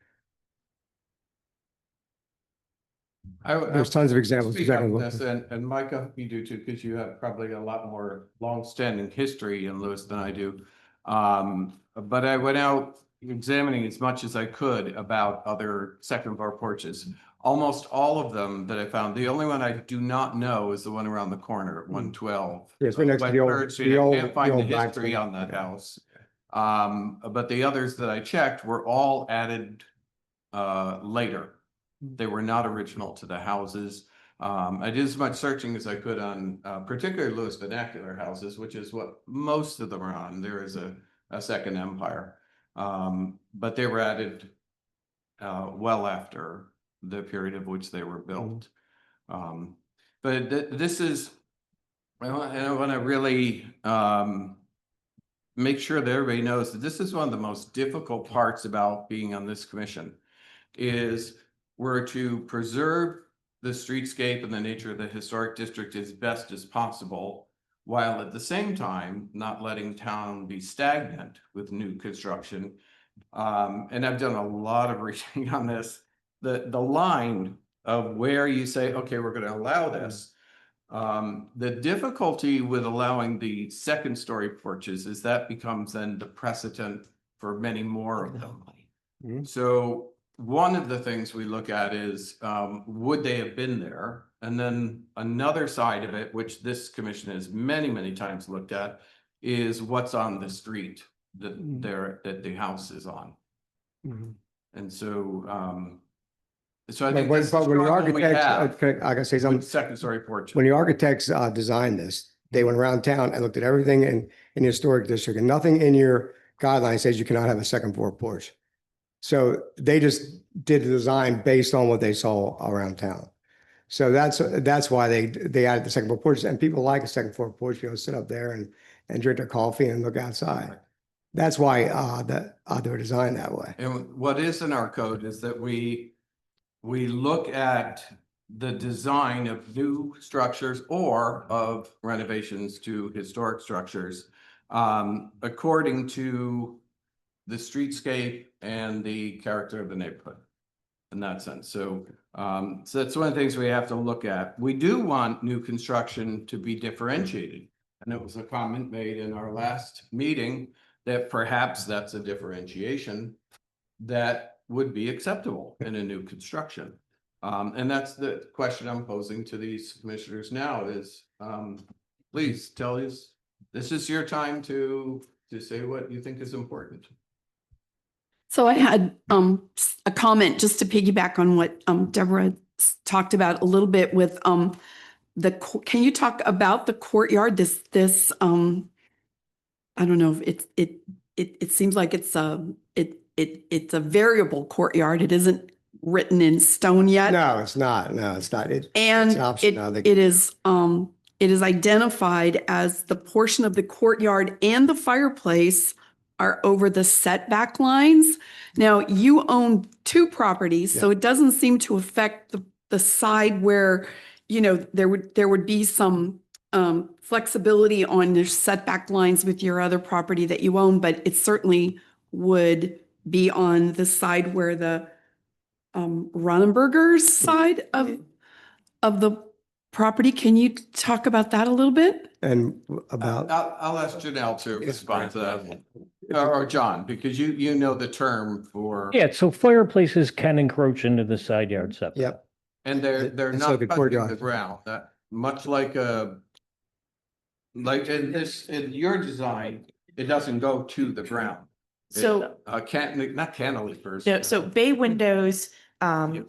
There's tons of examples. Speak on this, and Micah, you do too, because you have probably a lot more long-standing history in Lewis than I do. But I went out examining as much as I could about other second floor porches. Almost all of them that I found, the only one I do not know is the one around the corner at 112. Yes, right next to the old, Third Street. I can't find the black history one. on that house. But the others that I checked were all added later. They were not original to the houses. I did as much searching as I could on particularly Lewis vernacular houses, which is what most of them are on. There is a second empire. But they were added well after the period of which they were built. But this is, I want to really make sure that everybody knows that this is one of the most difficult parts about being on this commission, is we're to preserve the streetscape and the nature of the historic district as best as possible, while at the same time not letting town be stagnant with new construction and I've done a lot of reading on this, the line of where you say, okay, we're gonna allow this. The difficulty with allowing the second story porches is that becomes then the precedent for many more of them. Mhm. So one of the things we look at is, would they have been there? And then another side of it, which this commission has many, many times looked at, is what's on the street that that the house is on. Mhm. And so, so I But think when, that's the but when the struggle we architects, have I can say something, with second story porches. when the architects designed this, they went around town and looked at everything in the historic district, and nothing in your guidelines says you cannot have a second floor porch. So they just did the design based on what they saw around town. So that's why they added the second floor porch, and people like a second floor porch, you know, sit up there and drink their coffee and look outside. That's why they were designed that way. And what is in our code is that we look at the design of new structures or of renovations to historic structures according to the streetscape and the character of the neighborhood in that sense. So, so that's one of the things we have to look at. We do want new construction to be differentiated. And it was a comment made in our last meeting that perhaps that's a differentiation that would be acceptable in a new construction. And that's the question I'm posing to these commissioners now is, please tell us, this is your time to say what you think is important. So I had a comment just to piggyback on what Deborah talked about a little bit with can you talk about the courtyard? This I don't know if it seems like it's a variable courtyard. It isn't written in stone yet. No, it's not. No, it's not. And it's an option now. it is identified as the portion of the courtyard and the fireplace are over the setback lines. Now, you own two properties, so it doesn't seem to affect the side where, you know, there would be some flexibility on your setback lines with your other property that you own, but it certainly would be on the side where the Ronenberger's side of the property. Can you talk about that a little bit? And about I'll ask Janelle to respond to that, or John, because you know the term for. Yeah, so fireplaces can encroach into the side yard setback. Yep. And they're And not so the touching courtyard. the ground, that much like in your design, it doesn't go to the ground. So, Not cantilevers. no, so bay windows,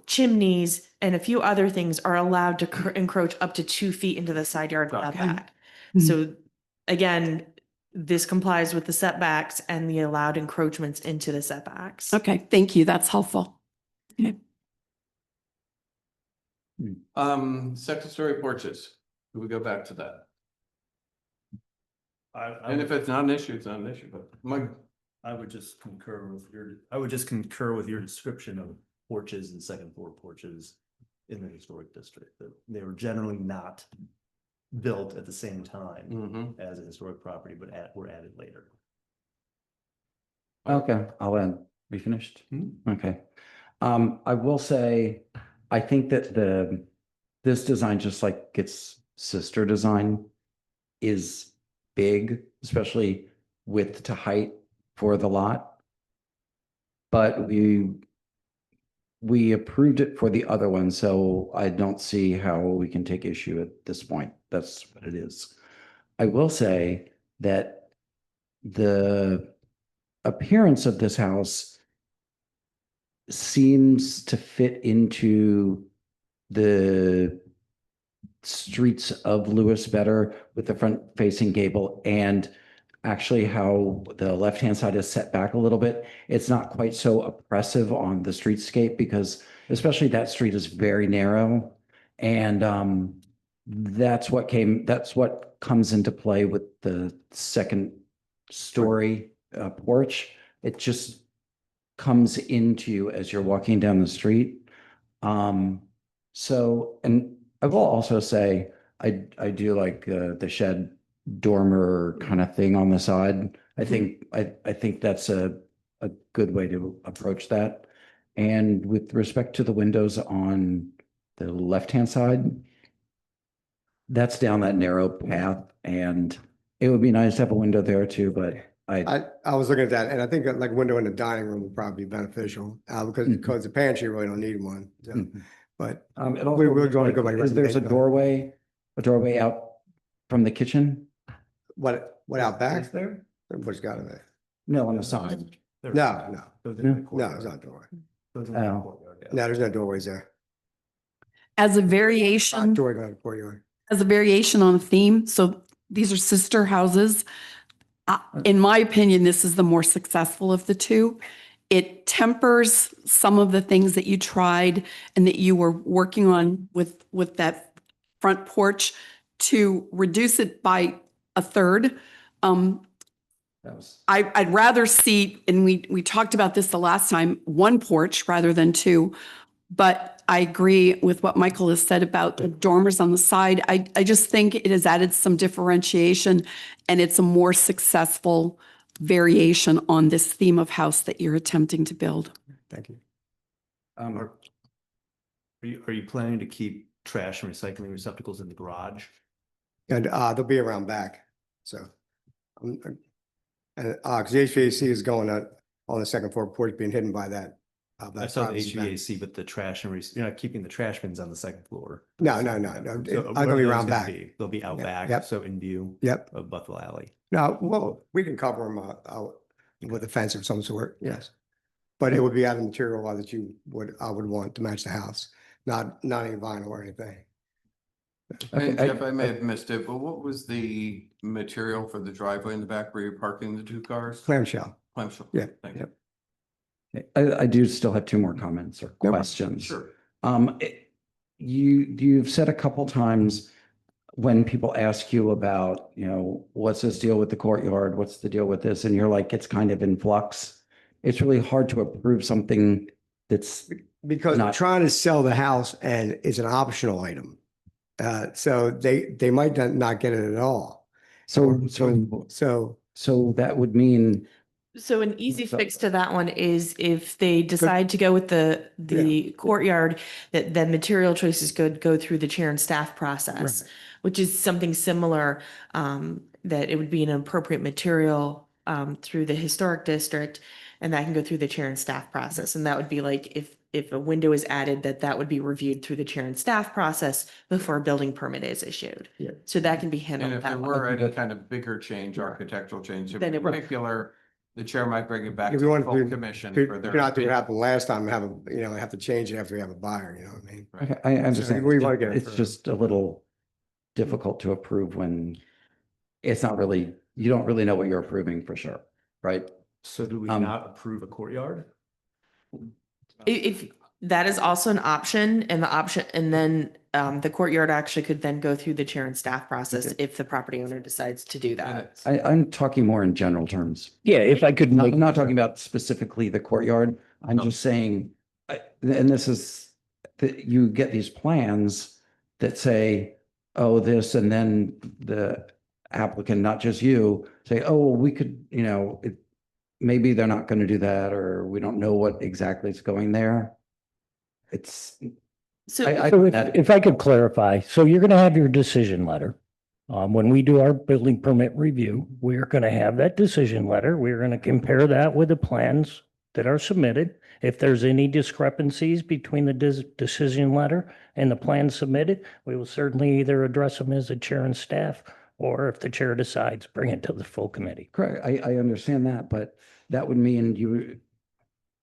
chimneys, and a few other things are allowed to encroach up to 2 feet into the side yard setback. So again, this complies with the setbacks and the allowed encroachments into the setbacks. Okay, thank you. That's helpful. Second story porches. Do we go back to that? And if it's not an issue, it's not an issue, but Mike. I would just concur with your description of porches and second floor porches in the historic district, that they were generally not built at the same time as a historic property, but were added later. Okay, I'll be finished. Okay. I will say, I think that this design, just like its sister design, is big, especially width to height for the lot. But we approved it for the other one, so I don't see how we can take issue at this point. That's what it is. I will say that the appearance of this house seems to fit into the streets of Lewis better with the front facing gable, and actually how the left-hand side is set back a little bit. It's not quite so oppressive on the streetscape because especially that street is very narrow. And that's what comes into play with the second story porch. It just comes into you as you're walking down the street. So, and I will also say, I do like the shed dormer kind of thing on the side. I think that's a a good way to approach that. And with respect to the windows on the left-hand side, that's down that narrow path, and it would be nice to have a window there too, but I was looking at that, and I think that like window in the dining room would probably be beneficial, because the pantry really don't need one. So, Mhm. but it also we're looks going to like go by. there's a recommendation. doorway out from the kitchen? What out back? there? What's got in there? No, on the side. No, Yeah. no, it's not a doorway. Oh. No, there's no doorways there. As a Not variation, doorway going to the courtyard. as a variation on a theme, so these are sister houses. In my opinion, this is the more successful of the two. It tempers some of the things that you tried and that you were working on with that front porch to reduce it by a third. I'd rather see, and we talked about this the last time, one porch rather than two. But I agree with what Michael has said about the dormers on the side. I just think it has added some differentiation, and it's a more successful variation on this theme of house that you're attempting to build. Thank you. Are you planning to keep trash and recycling receptacles in the garage? And they'll be around back, so. And because the HVAC is going on the second floor porch being hidden by that. I saw the HVAC, but the trash and you're not keeping the trash bins on the second floor. No. So I'm where gonna are be those around gonna back. be? They'll be out Yeah, back, yep. so in view Yep. of Buffalo Alley. No, well, we can cover them with a fence of some sort, yes. But it would be out of material that I would want to match the house, not any vinyl or anything. And Jeff, I may have missed it, but what was the material for the driveway in the back where you're parking the two cars? Clamshell. Clamshell. Yeah, Thank you. I do still have two more comments or questions. Sure. You've said a couple times when people ask you about, what's this deal with the courtyard? What's the deal with this? And you're like, it's kind of in flux. It's really hard to approve something that's Because they're trying to sell the house and it's an optional item. So they might not get it at all. so that would mean So an easy fix to that one is if they decide to go with the courtyard, that then material choices could go through the chair and staff process, which is something similar, that it would be an appropriate material through the historic district, and that can go through the chair and staff process. And that would be like if a window is added, that would be reviewed through the chair and staff process before a building permit is issued. Yeah. So that can be And handled if there that way. were any kind of bigger change, architectural change in Then it would- particular, the chair might bring it back If to we the wanted full to, commission You're for their. not doing what opinion. happened last time, have to change it after we have a buyer, you know what I mean? Right. I understand. we wanna get it It's for- just a little difficult to approve when it's not really, you don't really know what you're approving for sure, right? So do we Um, not approve a courtyard? If that is also an option, and then the courtyard actually could then go through the chair and staff process if the property owner decides to do And that. it's- I'm talking more in general terms. Yeah, if I could make, I'm not talking about specifically the courtyard. I'm just saying, and this is, that you get these plans that say, oh, this, and then the applicant, not just you, say, oh, well, we could, maybe they're not going to do that, or we don't know what exactly is going there. It's, So so if I could clarify, so you're going to have your decision letter. When we do our building permit review, we're going to have that decision letter. We're going to compare that with the plans that are submitted. If there's any discrepancies between the decision letter and the plan submitted, we will certainly either address them as a chair and staff, or if the chair decides, bring it to the full committee. correct. I understand that, but that would mean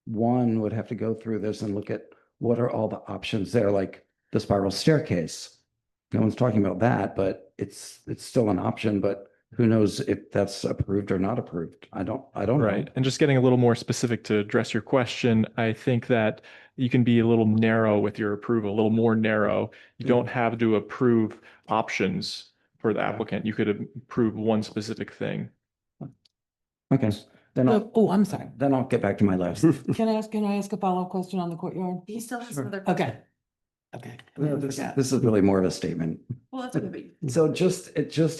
one would have to go through this and look at what are all the options there, like the spiral staircase. No one's talking about that, but it's still an option, but who knows if that's approved or not approved? I don't know. Right. And just getting a little more specific to address your question, I think that you can be a little narrow with your approval, a little more narrow. You don't have to approve options for the applicant. You could approve one specific thing. Okay, then I'm sorry. I'll get back to my list. Can I ask a follow-up question on the courtyard? he still has Sure. another. Okay. Okay. This is really more of a statement. Well, that's okay. So just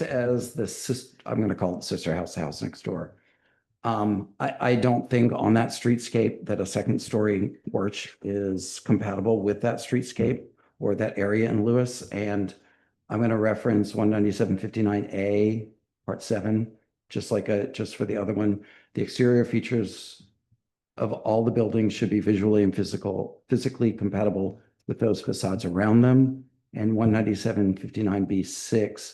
as I'm going to call it sister house next door. I don't think on that streetscape that a second story porch is compatible with that streetscape or that area in Lewis. And I'm going to reference 19759A, Part 7, just for the other one. The exterior features of all the buildings should be visually and physically compatible with those facades around them. And 19759B6,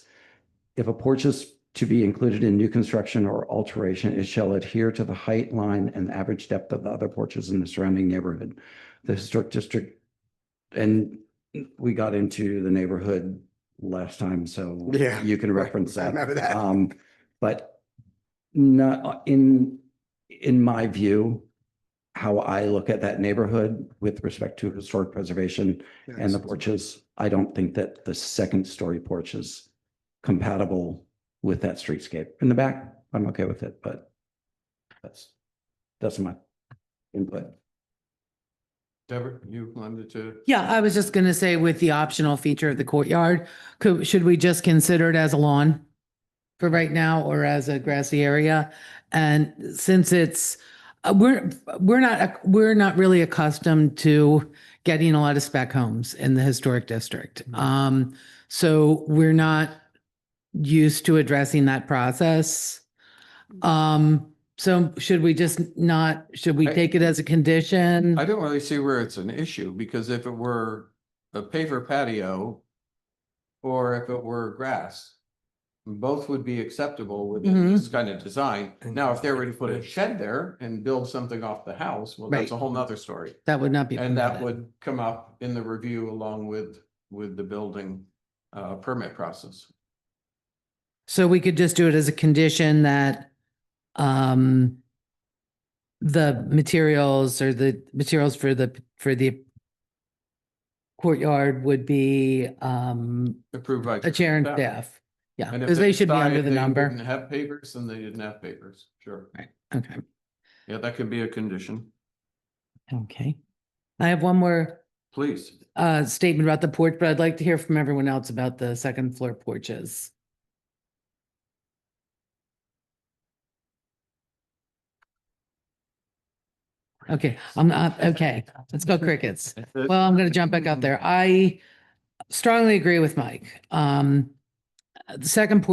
if a porch is to be included in new construction or alteration, it shall adhere to the height line and average depth of the other porches in the surrounding neighborhood. The historic district, and we got into the neighborhood last time, so Yeah, you can right. reference I that. remember that. But not in my view, how I look at that neighborhood with respect to historic preservation and the porches, I don't think that the second story porch is compatible with that streetscape. In the back, I'm okay with it, but that's my input. Deborah, you wanted to? Yeah, I was just gonna say with the optional feature of the courtyard, should we just consider it as a lawn for right now or as a grassy area? And since it's, we're not really accustomed to getting a lot of spec homes in the historic district. So we're not used to addressing that process. So should we take it as a condition? I don't really see where it's an issue, because if it were a paver patio or if it were grass, both would be acceptable within this kind of design. Now, if they were to put a shed there and build something off the house, well, that's a whole nother story. That would not be. And that permitted. would come up in the review along with the building permit process. So we could just do it as a condition that the materials for the courtyard would be Approved by. a chair and staff. Yeah, And if because they should be decide under the they number. didn't have pavers, then they didn't have pavers, sure. Right, okay, Yeah, that could be a condition, okay. I have one more please. statement about the porch, but I'd like to hear from everyone else about the second floor porches. Okay, I'm not, okay, let's go crickets. Well, I'm gonna jump back up there. I strongly agree with Mike. The second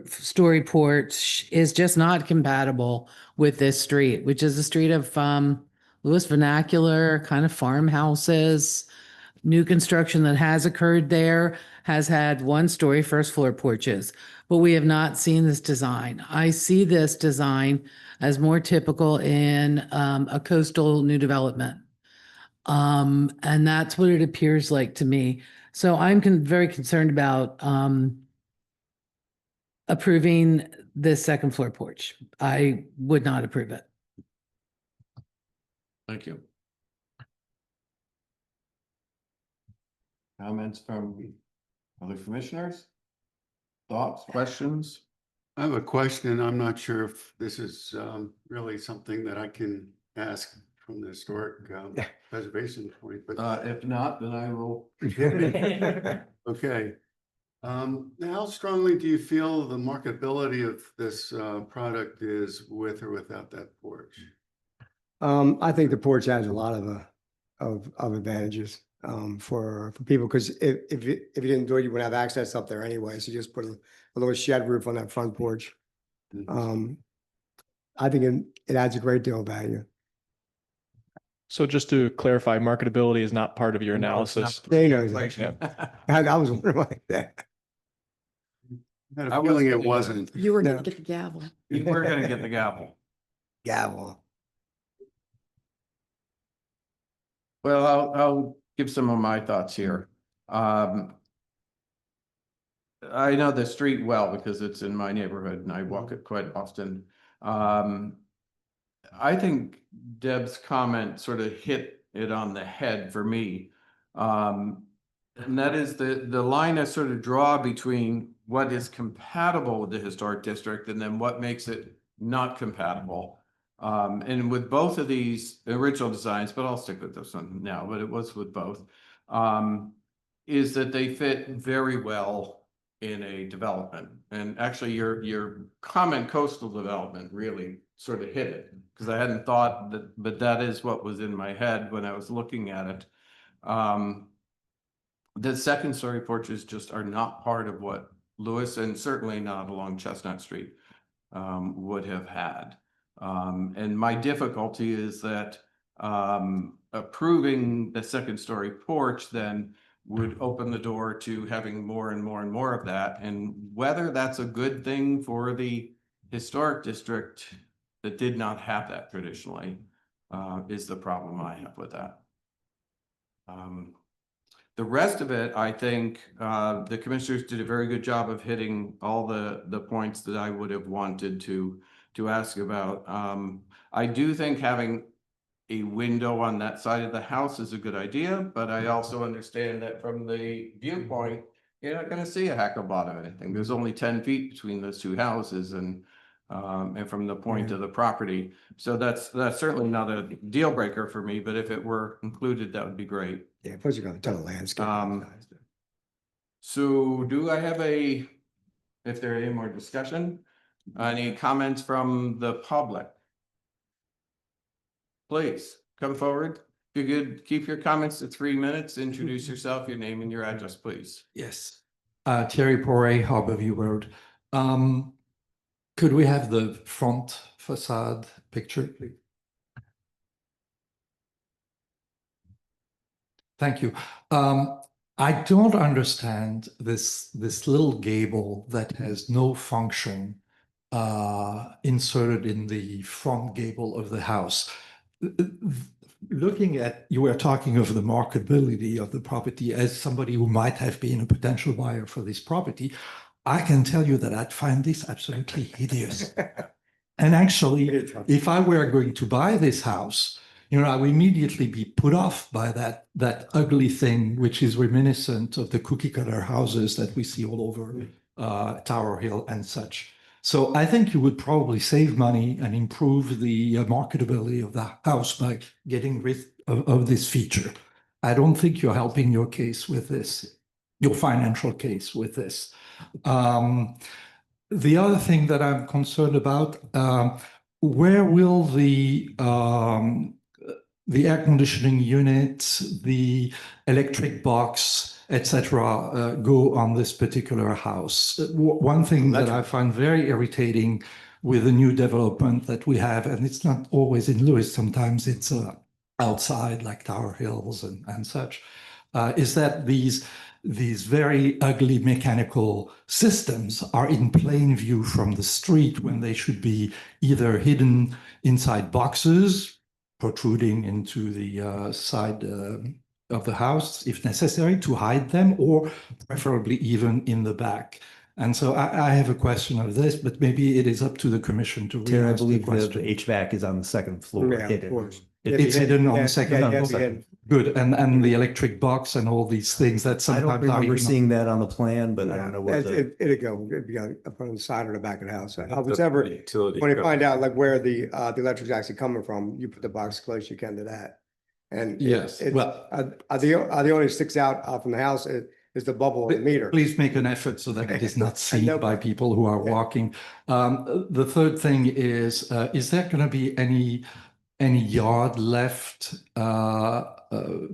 story porch is just not compatible with this street, which is a street of Lewis vernacular, kind of farmhouses. New construction that has occurred there has had one-story first floor porches, but we have not seen this design. I see this design as more typical in a coastal new development. And that's what it appears like to me. So I'm very concerned about approving this second floor porch. I would not approve it. Thank you. Comments from other commissioners? Thoughts, questions? I have a question. I'm not sure if this is really something that I can ask from the historic preservation point, but If not, then I will. okay. How strongly do you feel the marketability of this product is with or without that porch? I think the porch has a lot of advantages for people, because if you didn't do it, you wouldn't have access up there anyway. So you just put a little shed roof on that front porch. I think it adds a great deal of value. So just to clarify, marketability is not part of your analysis. They know that. I was wondering like that. I had a feeling it wasn't. You were No. gonna get the gavel. We're gonna get the gavel. Gavel. Well, I'll give some of my thoughts here. I know the street well because it's in my neighborhood and I walk it quite often. I think Deb's comment sort of hit it on the head for me. And that is the line I sort of draw between what is compatible with the historic district and then what makes it not compatible. And with both of these original designs, but I'll stick with this one now, but it was with both, is that they fit very well in a development. And actually your comment coastal development really sort of hit it, because I hadn't thought that, but that is what was in my head when I was looking at it. The second story porches just are not part of what Lewis, and certainly not along Chestnut Street, would have had. And my difficulty is that approving the second story porch then would open the door to having more and more and more of that. And whether that's a good thing for the historic district that did not have that traditionally, is the problem I have with that. The rest of it, I think, the commissioners did a very good job of hitting all the points that I would have wanted to ask about. I do think having a window on that side of the house is a good idea, but I also understand that from the viewpoint, you're not gonna see a heck of a lot of anything. There's only 10 feet between those two houses and from the point of the property. So that's certainly not a deal breaker for me, but if it were included, that would be great. Yeah, plus you're gonna ton of landscape. So do I have if there are any more discussion, any comments from the public? Please come forward. If you could keep your comments to 3 minutes, introduce yourself, your name and your address, please. Yes. Thierry Poret, Harborview Road. Could we have the front facade picture, please? Thank you. I don't understand this little gable that has no function inserted in the front gable of the house. Looking at, you were talking of the marketability of the property as somebody who might have been a potential buyer for this property. I can tell you that I'd find this absolutely hideous. And actually, if I were going to buy this house, you know, I would immediately be put off by that ugly thing, which is reminiscent of the cookie cutter houses that we see all over Tower Hill and such. So I think you would probably save money and improve the marketability of the house by getting rid of this feature. I don't think you're helping your case with this, your financial case with this. The other thing that I'm concerned about, where will the air conditioning unit, the electric box, etc., go on this particular house? One thing that I find very irritating with the new development that we have, and it's not always in Lewis, sometimes it's outside like Tower Hills and such, is that these very ugly mechanical systems are in plain view from the street when they should be either hidden inside boxes, protruding into the side of the house, if necessary, to hide them, or preferably even in the back. And so I have a question of this, but maybe it is up to the commission to Terry, I realize the believe the question. HVAC is on the second floor. Yeah, of hidden. course. It's hidden on the second Yeah, level. hidden. Good, and the electric box and all these things that I sometimes don't are remember even- seeing that on the plan, but I don't know what the. It'd be up on the side or the back of the house. Whichever, Utility. when you find out like where the electric's actually coming from, you put the box close you can to that. And Yes, well- the only sticks out from the house is the bubble in the meter. Please make an effort so that it is not seen No by people who are walking. The third thing is there going to be any yard left,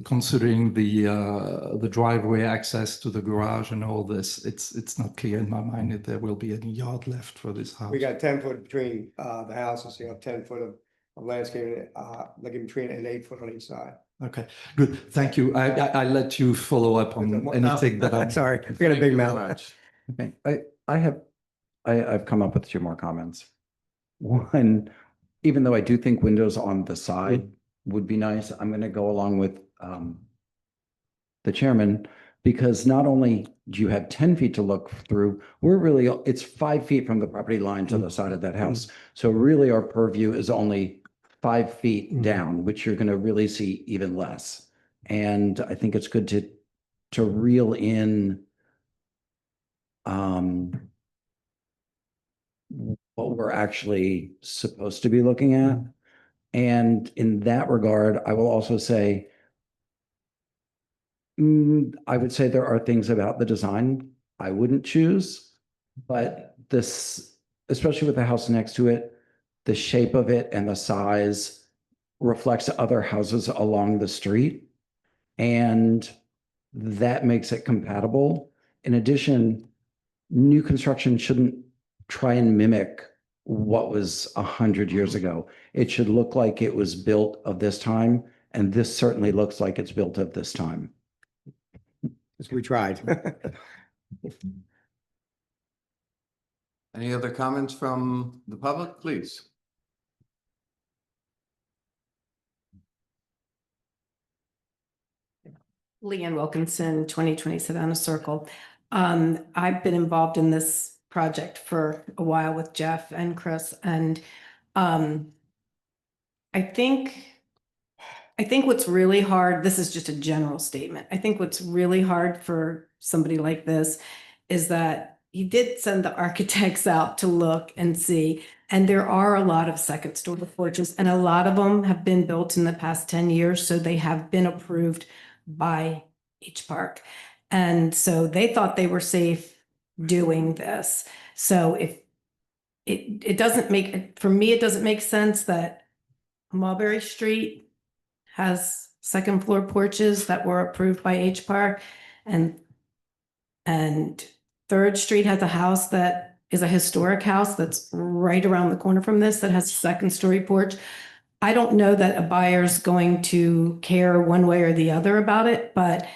considering the driveway access to the garage and all this? It's not clear in my mind that there will be any yard left for this house. We got 10 foot between the houses, you have 10 foot of landscaping, like in between and 8 foot on each side. Okay, good. Thank you. I let you follow up on anything that I'm. Sorry, we got a big mouth. Okay, I've come up with 2 more comments. One, even though I do think windows on the side would be nice, I'm going to go along with the chairman, because not only do you have 10 feet to look through, it's 5 feet from the property line to the side of that house. So really our purview is only 5 feet down, which you're going to really see even less. And I think it's good to reel in what we're actually supposed to be looking at. And in that regard, I will also say, I would say there are things about the design I wouldn't choose. But this, especially with the house next to it, the shape of it and the size reflects other houses along the street. And that makes it compatible. In addition, new construction shouldn't try and mimic what was 100 years ago. It should look like it was built of this time, and this certainly looks like it's built of this time. As we tried. Any other comments from the public, please? Leanne Wilkinson, 2020 Savannah Circle. I've been involved in this project for a while with Jeff and Chris, and I think what's really hard, this is just a general statement. I think what's really hard for somebody like this is that he did send the architects out to look and see, and there are a lot of second story porches, and a lot of them have been built in the past 10 years, so they have been approved by H Park. And so they thought they were safe doing this. So if it doesn't make, for me, it doesn't make sense that Mulberry Street has second floor porches that were approved by H Park, and 3rd Street has a house that is a historic house that's right around the corner from this that has a second story porch. I don't know that a buyer's going to care one way or the other about it, but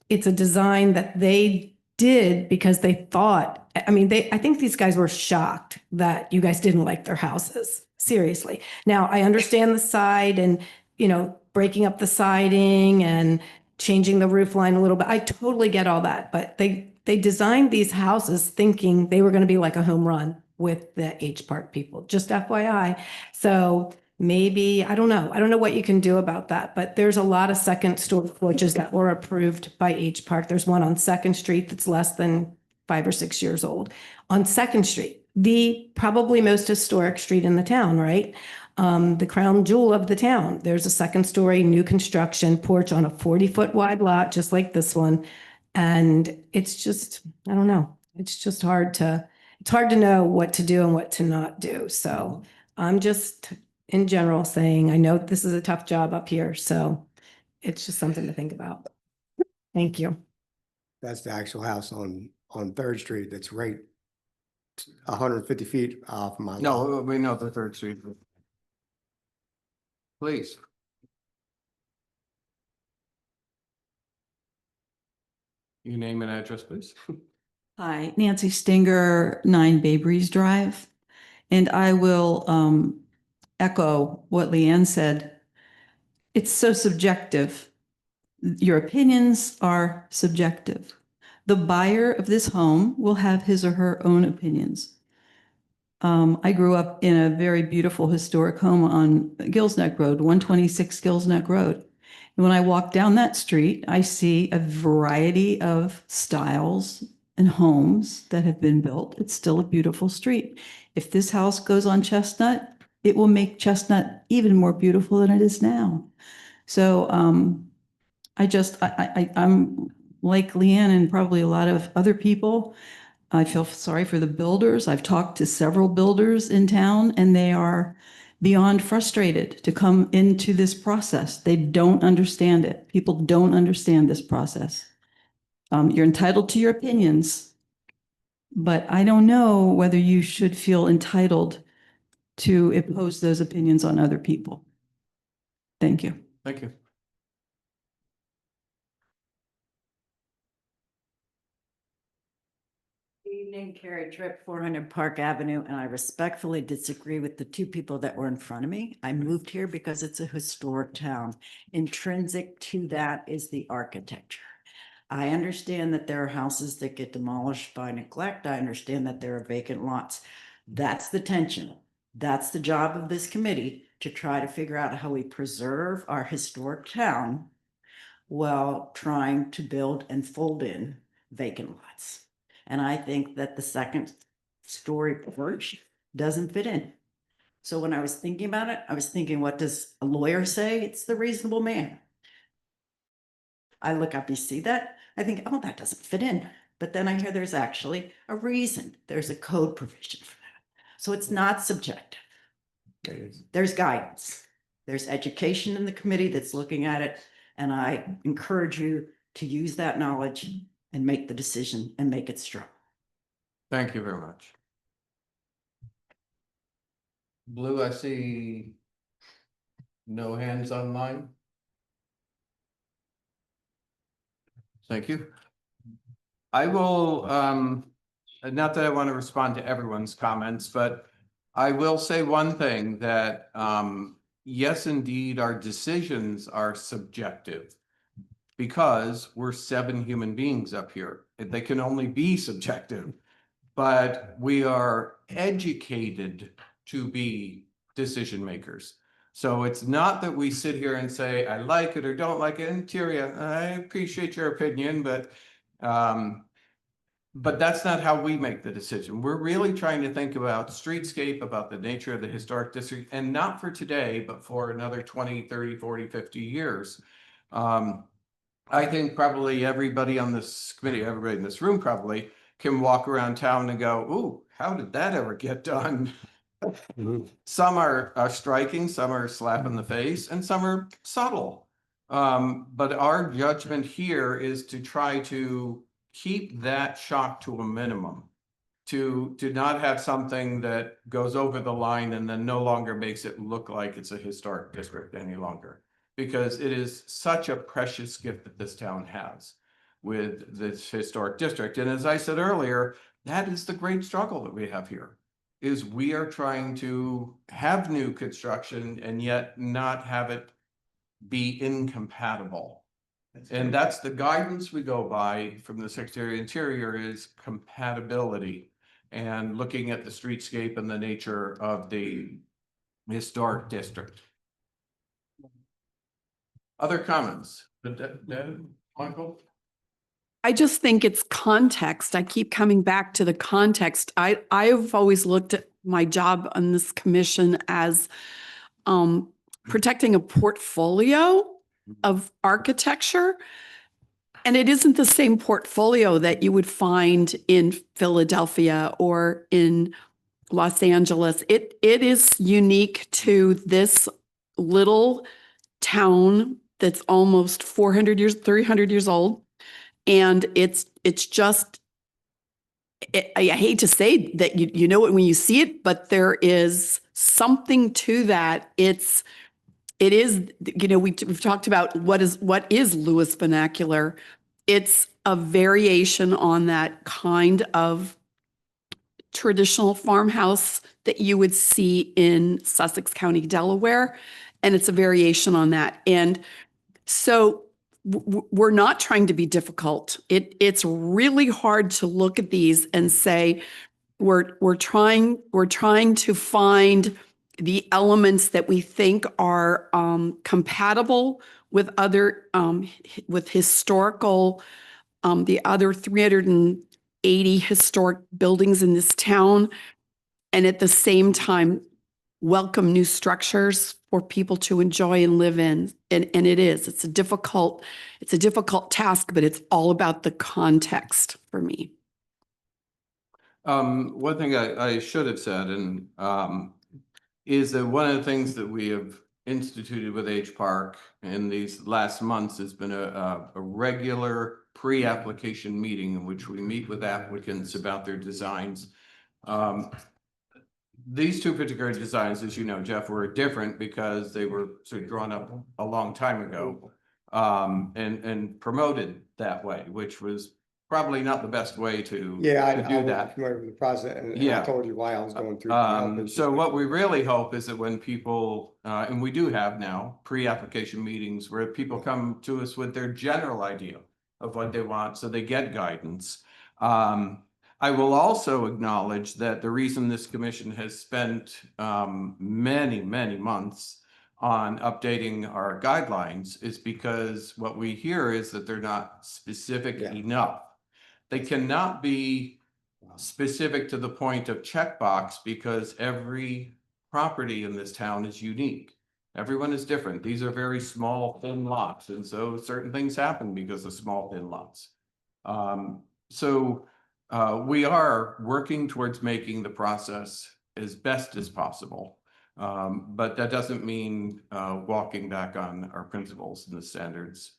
it's a design that they did because they thought, I mean, I think these guys were shocked that you guys didn't like their houses. Seriously. Now, I understand the side and, breaking up the siding and changing the roof line a little bit. I totally get all that, but they designed these houses thinking they were going to be like a home run with the H Park people, just FYI. So maybe, I don't know what you can do about that, but there's a lot of second story porches that were approved by H Park. There's one on 2nd Street that's less than 5 or 6 years old. On 2nd Street, the probably most historic street in the town, right? The crown jewel of the town. There's a second story new construction porch on a 40-foot wide lot, just like this one. And it's just, I don't know. It's just hard to know what to do and what to not do. So I'm just in general saying, I know this is a tough job up here, so it's just something to think about. Thank you. That's the actual house on 3rd Street. That's right 150 feet off my lot. No, we know the 3rd Street. Please. Your name and address, please. Hi, Nancy Stinger, 9 Bay Breeze Drive. And I will echo what Leanne said. It's so subjective. Your opinions are subjective. The buyer of this home will have his or her own opinions. I grew up in a very beautiful historic home on Gills Neck Road, 126 Gills Neck Road. And when I walk down that street, I see a variety of styles and homes that have been built. It's still a beautiful street. If this house goes on Chestnut, it will make Chestnut even more beautiful than it is now. So I'm like Leanne and probably a lot of other people. I feel sorry for the builders. I've talked to several builders in town, and they are beyond frustrated to come into this process. They don't understand it. People don't understand this process. You're entitled to your opinions, but I don't know whether you should feel entitled to impose those opinions on other people. Thank you. Thank you. Evening, Carrie Tripp, 400 Park Avenue, and I respectfully disagree with the 2 people that were in front of me. I moved here because it's a historic town. Intrinsic to that is the architecture. I understand that there are houses that get demolished by neglect. I understand that there are vacant lots. That's the tension. That's the job of this committee, to try to figure out how we preserve our historic town while trying to build and fold in vacant lots. And I think that the second story porch doesn't fit in. So when I was thinking about it, I was thinking, what does a lawyer say? It's the reasonable man. I look up, you see that? I think, oh, that doesn't fit in. But then I hear there's actually a reason. There's a code provision for that. So it's not subjective. There's guidance. There's education in the committee that's looking at it. And I encourage you to use that knowledge and make the decision and make it strong. Thank you very much. Blue, I see no hands online. Thank you. I will, not that I want to respond to everyone's comments, but I will say one thing that, yes, indeed, our decisions are subjective because we're 7 human beings up here. They can only be subjective, but we are educated to be decision makers. So it's not that we sit here and say, I like it or don't like it. And Tyria, I appreciate your opinion, but that's not how we make the decision. We're really trying to think about streetscape, about the nature of the historic district, and not for today, but for another 20, 30, 40, 50 years. I think probably everybody on this committee, everybody in this room probably can walk around town and go, ooh, how did that ever get done? Some are striking, some are slap in the face, and some are subtle. But our judgment here is to try to keep that shock to a minimum, to not have something that goes over the line and then no longer makes it look like it's a historic district any longer, because it is such a precious gift that this town has with this historic district. And as I said earlier, that is the great struggle that we have here, is we are trying to have new construction and yet not have it be incompatible. And that's the guidance we go by from the Secretary of Interior, is compatibility and looking at the streetscape and the nature of the historic district. Other comments? Michael? I just think it's context. I keep coming back to the context. I've always looked at my job on this commission as protecting a portfolio of architecture. And it isn't the same portfolio that you would find in Philadelphia or in Los Angeles. It is unique to this little town that's almost 400 years, 300 years old. And it's just, I hate to say that you know it when you see it, but there is something to that. It is, you know, we've talked about what is Lewis vernacular. It's a variation on that kind of traditional farmhouse that you would see in Sussex County, Delaware. And it's a variation on that. And so we're not trying to be difficult. It's really hard to look at these and say, we're trying to find the elements that we think are compatible with other with historical, the other 380 historic buildings in this town, and at the same time welcome new structures for people to enjoy and live in. And it's a difficult task, but it's all about the context for me. One thing I should have said, and is that one of the things that we have instituted with H Park in these last months has been a regular pre-application meeting in which we meet with applicants about their designs. These two particular designs, as you know, Jeff, were different because they were sort of drawn up a long time ago and promoted that way, which was probably not the best way to do that. I'm familiar with the process, and I told you why I was going through. So what we really hope is that when people, and we do have now pre-application meetings where people come to us with their general idea of what they want, so they get guidance. I will also acknowledge that the reason this commission has spent many, many months on updating our guidelines is because what we hear is that they're not specific enough. They cannot be specific to the point of checkbox because every property in this town is unique. Everyone is different. These are very small, thin lots. And so certain things happen because of small, thin lots. So we are working towards making the process as best as possible. But that doesn't mean walking back on our principles and the standards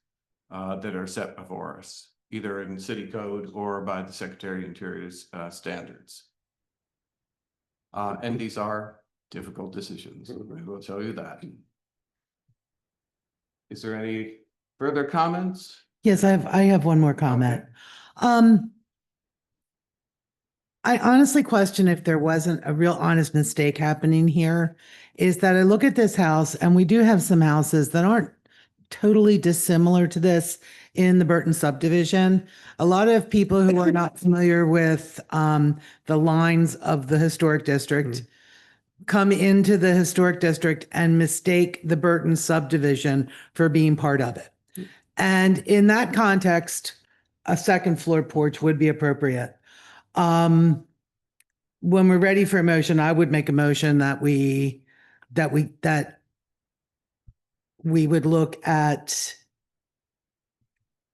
that are set before us, either in city code or by the Secretary of Interior's standards. And these are difficult decisions, I will tell you that. Is there any further comments? Yes, I have one more comment. I honestly question if there wasn't a real honest mistake happening here, is that I look at this house and we do have some houses that aren't totally dissimilar to this in the Burton subdivision. A lot of people who are not familiar with the lines of the historic district come into the historic district and mistake the Burton subdivision for being part of it. And in that context, a second floor porch would be appropriate. When we're ready for a motion, I would make a motion that we would look at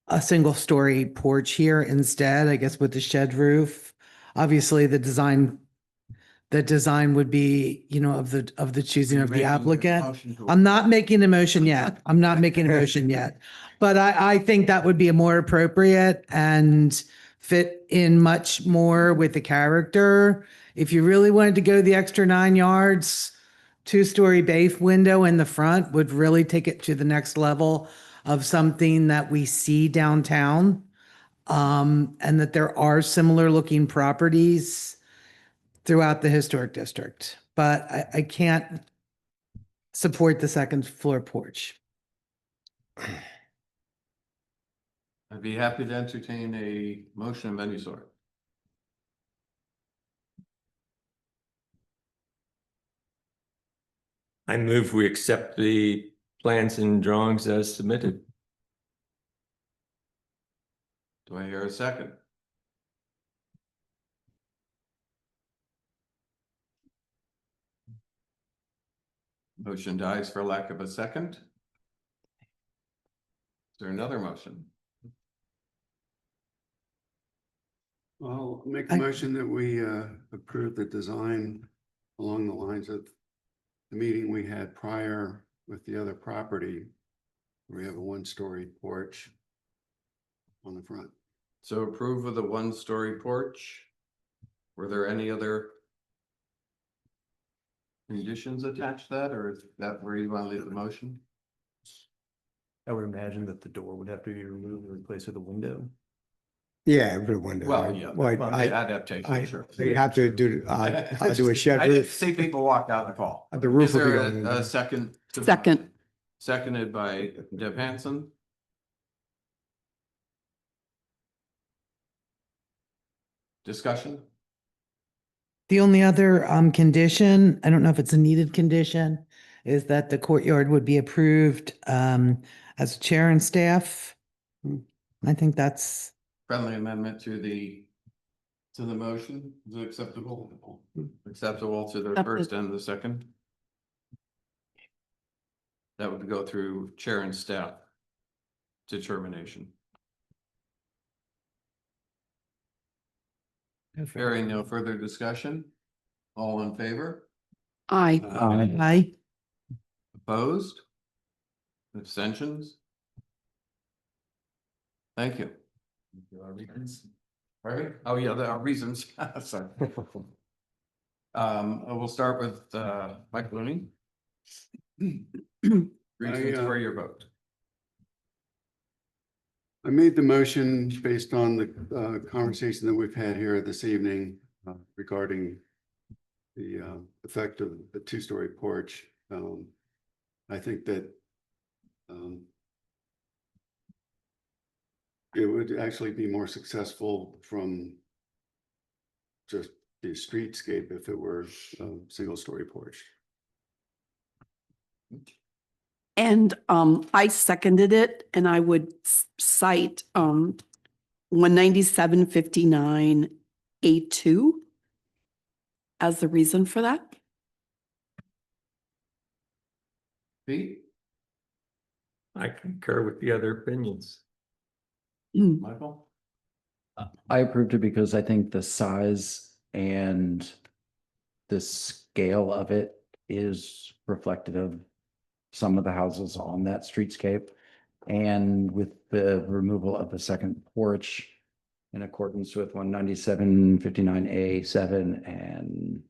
a single story porch here instead, I guess with the shed roof. Obviously, the design would be, of the choosing of the applicant. I'm not making a motion yet. I'm not making a motion yet. But I think that would be a more appropriate and fit in much more with the character. If you really wanted to go the extra 9 yards, 2-story bay window in the front would really take it to the next level of something that we see downtown. And that there are similar looking properties throughout the historic district, but I can't support the second floor porch. I'd be happy to entertain a motion of any sort. I move we accept the plans and drawings as submitted. Do I hear a second? Motion dies for lack of a second. Is there another motion? I'll make a motion that we approve the design along the lines of the meeting we had prior with the other property. We have a 1-story porch on the front. So approve of the 1-story porch. Were there any other conditions attached to that, or is that where you want to leave the motion? I would imagine that the door would have to be removed and replaced with a window. Yeah, every window. Well, yeah, the adaptation, sure. You have to do, do a shed I didn't roof. see people walk out in the fall. The roof Is will be there going in a there. second? to- Second. Seconded by Deb Hansen. Discussion? The only other condition, I don't know if it's a needed condition, is that the courtyard would be approved as chair and staff. I think that's Friendly amendment to the motion, is it acceptable? Acceptable to the first and the second? That would go through chair and staff determination. Hearing no further discussion, all in favor? Aye. Aye. Opposed? Abstentions? Thank you. Our reasons? Pardon? Oh, yeah, there are reasons. Sorry. We'll start with Mike Looney. Reasons for your vote. I made the motion based on the conversation that we've had here this evening regarding the effect of the 2-story porch. I think that it would actually be more successful from just the streetscape if it were a 1-story porch. And I seconded it, and I would cite 19759A2 as the reason for that. Pete? I concur with the other opinions. Michael? I approved it because I think the size and the scale of it is reflective of some of the houses on that streetscape. And with the removal of the second porch in accordance with 197-59A7 and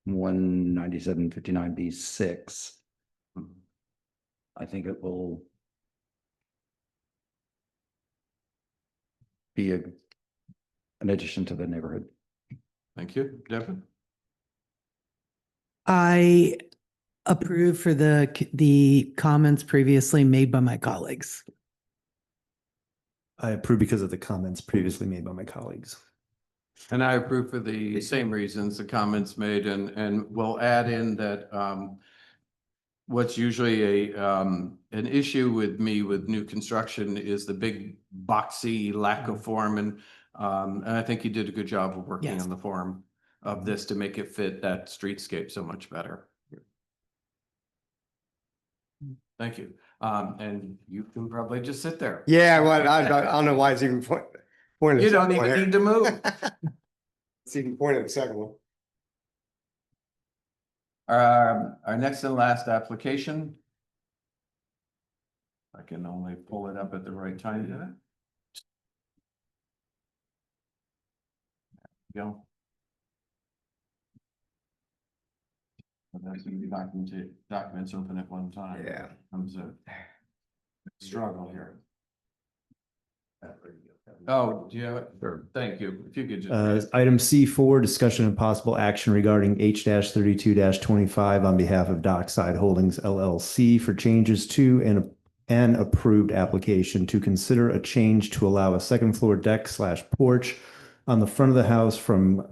197-59B6, I think it will be an addition to the neighborhood. Thank you. Devin? I approve for the comments previously made by my colleagues. I approve because of the comments previously made by my colleagues. And I approve for the same reasons, the comments made, and we'll add in that what's usually an issue with me with new construction is the big boxy lack of form, and I think you did a good job of working Yes. on the form of this to make it fit that streetscape so much better. Thank you. And you can probably just sit there. Yeah, well, I don't know why it's even pointing. You don't even need to move. It's even pointing at the second one. Our next and last application. I can only pull it up at the right time. There we go. That's gonna be documents open at one time. Yeah. Comes a struggle here. Oh, do you have it? Sure. Thank you. If you could just. Item C4, discussion and possible action regarding H-32-25 on behalf of Dockside Holdings LLC for changes to an approved application to consider a change to allow a second floor deck / porch on the front of the house from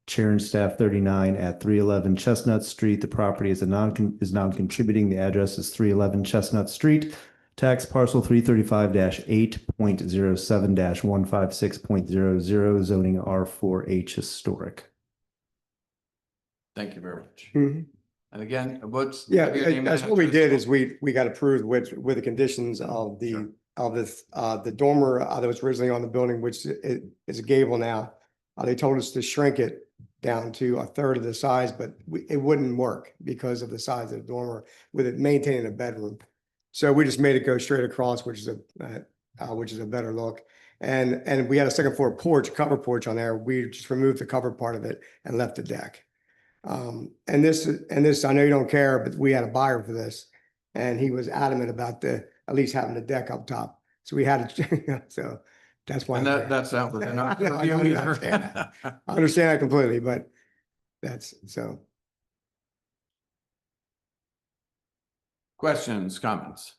Chair and Staff 39 at 311 Chestnut Street. The property is non-contributing. The address is 311 Chestnut Street. Tax parcel 335-8.07-156.00, zoning R4H historic. Thank you very much. Mhm. And again, what's? Yeah, have your name that's and what we address? did is we got approved with the conditions of the dormer that was originally on the building, which is a gable now. They told us to shrink it down to a third of the size, but it wouldn't work because of the size of the dormer with it maintaining a bedroom. So we just made it go straight across, which is a better look. And we had a second floor porch, cover porch on there. We just removed the cover part of it and left the deck. And this, I know you don't care, but we had a buyer for this, and he was adamant about at least having the deck up top. So we had to, so that's why. And that's not within our I purview understand either. I understand that completely, but that's so. Questions, comments?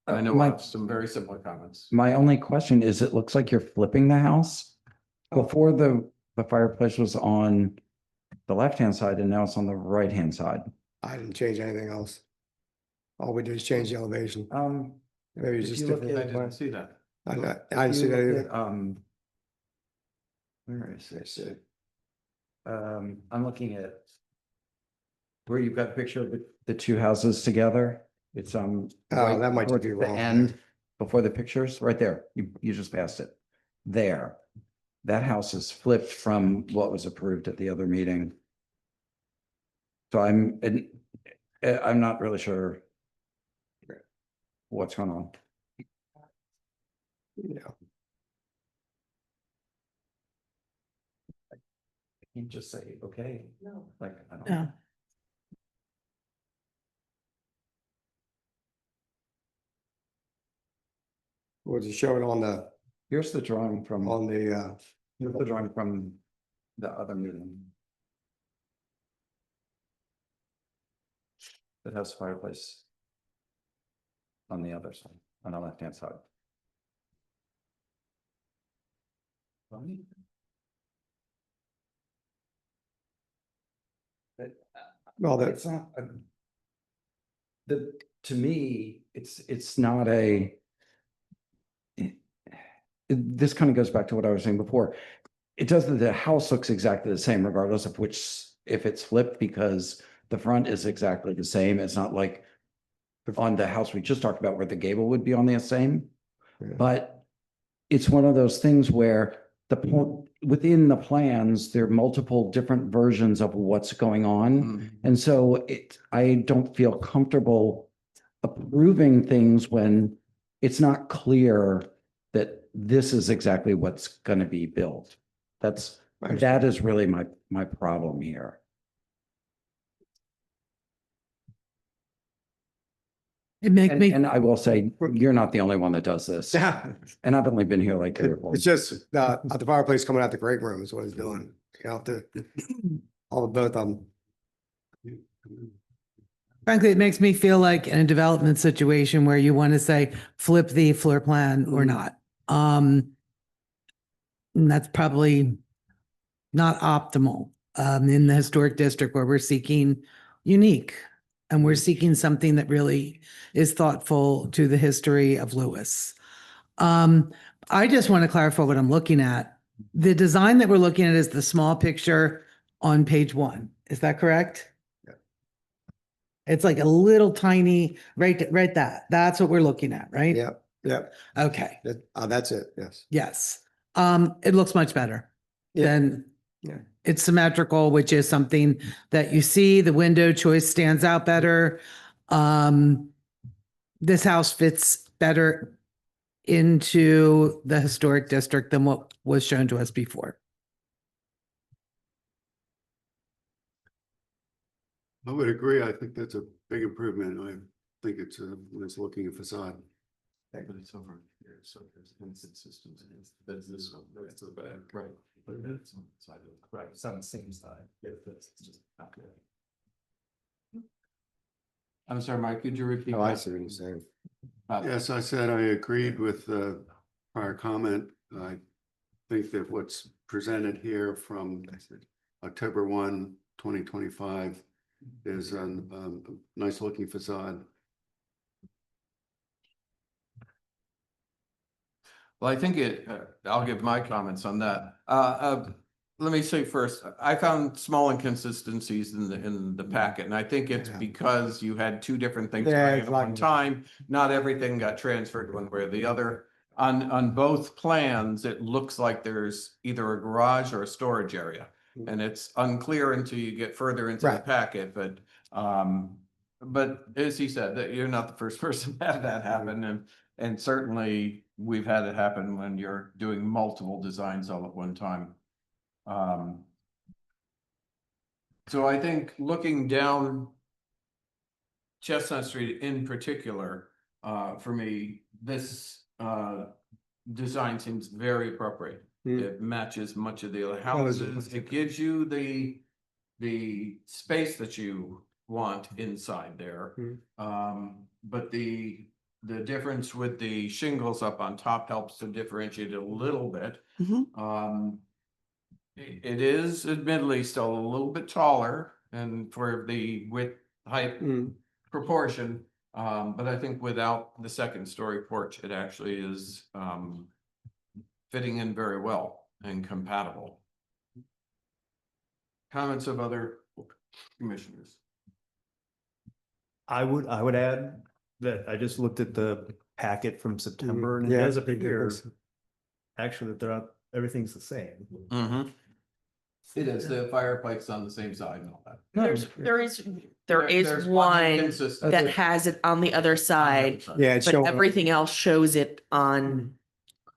I know I have some very similar comments. My only question is, it looks like you're flipping the house. Before the fireplace was on the left-hand side and now it's on the right-hand side. I didn't change anything else. All we did is change the elevation. Maybe it's if just you look different. I didn't see that. I didn't If see you that look either. at, where is this? I'm looking at where you've got the picture of the two houses together. It's Oh, that might towards be the wrong. end before the pictures, right there. You just passed it. There. That house is flipped from what was approved at the other meeting. So I'm not really sure what's going on. Yeah. You just say, okay. No. Like, I don't. No. We'll just show it on the, Here's the drawing from, on the, here's the drawing from the other meeting. That has fireplace on the other side, on the left-hand side. well, It's not. To me, it's not a. This kind of goes back to what I was saying before. It does, the house looks exactly the same regardless of if it's flipped, because the front is exactly the same. It's not like on the house we just talked about where the gable would be on the same. But it's one of those things where within the plans, there are multiple different versions of what's going on. And so I don't feel comfortable approving things when it's not clear that this is exactly what's going to be built. That is really my problem here. It makes me. And I will say, you're not the only one that does this. And I've only been here like 3 or 4. It's just the fireplace coming out the great room is what he's doing. You know, all the both of them. Frankly, it makes me feel like in a development situation where you want to say, flip the floor plan or not. And that's probably not optimal in the historic district where we're seeking unique. And we're seeking something that really is thoughtful to the history of Lewis. I just want to clarify what I'm looking at. The design that we're looking at is the small picture on page 1. Is that correct? Yeah. It's like a little tiny, right that's what we're looking at, right? Yep, yep. Okay. That's it, yes. Yes. It looks much better than Yeah. it's symmetrical, which is something that you see. The window choice stands out better. This house fits better into the historic district than what was shown to us before. I would agree. I think that's a big improvement. I think it's a nice looking facade. But it's over here, so there's instant systems. That's this one, that's the back, right? But it's on the side of the, right, it's on the same side. Yeah, that's just not good. I'm sorry, Mike, could you repeat? Oh, I that? see what you're saying. Yes, I said I agreed with the prior comment. I think that what's presented here from October 1, 2025 is a nice looking facade. Well, I think I'll give my comments on that. Let me say first, I found small inconsistencies in the packet, and I think it's because you had 2 different things going at one time. Not everything got transferred one way or the other. On both plans, it looks like there's either a garage or a storage area. And it's unclear until you get further into the packet, but as he said, that you're not the first person to have that happen. And certainly we've had it happen when you're doing multiple designs all at one time. So I think looking down Chestnut Street in particular, for me, this design seems very appropriate. It matches much of the other houses. It gives you the space that you want inside there. But the difference with the shingles up on top helps to differentiate it a little bit. It is admittedly still a little bit taller and for the width height proportion. But I think without the 2nd story porch, it actually is fitting in very well and compatible. Comments of other commissioners? I would add that I just looked at the packet from September and it Yeah, does big appear difference. actually that everything's the same. It is, the fireplace on the same side and all that. There is There's one inconsistency. that has it on the other side, Yeah, it's but showing. everything else shows it on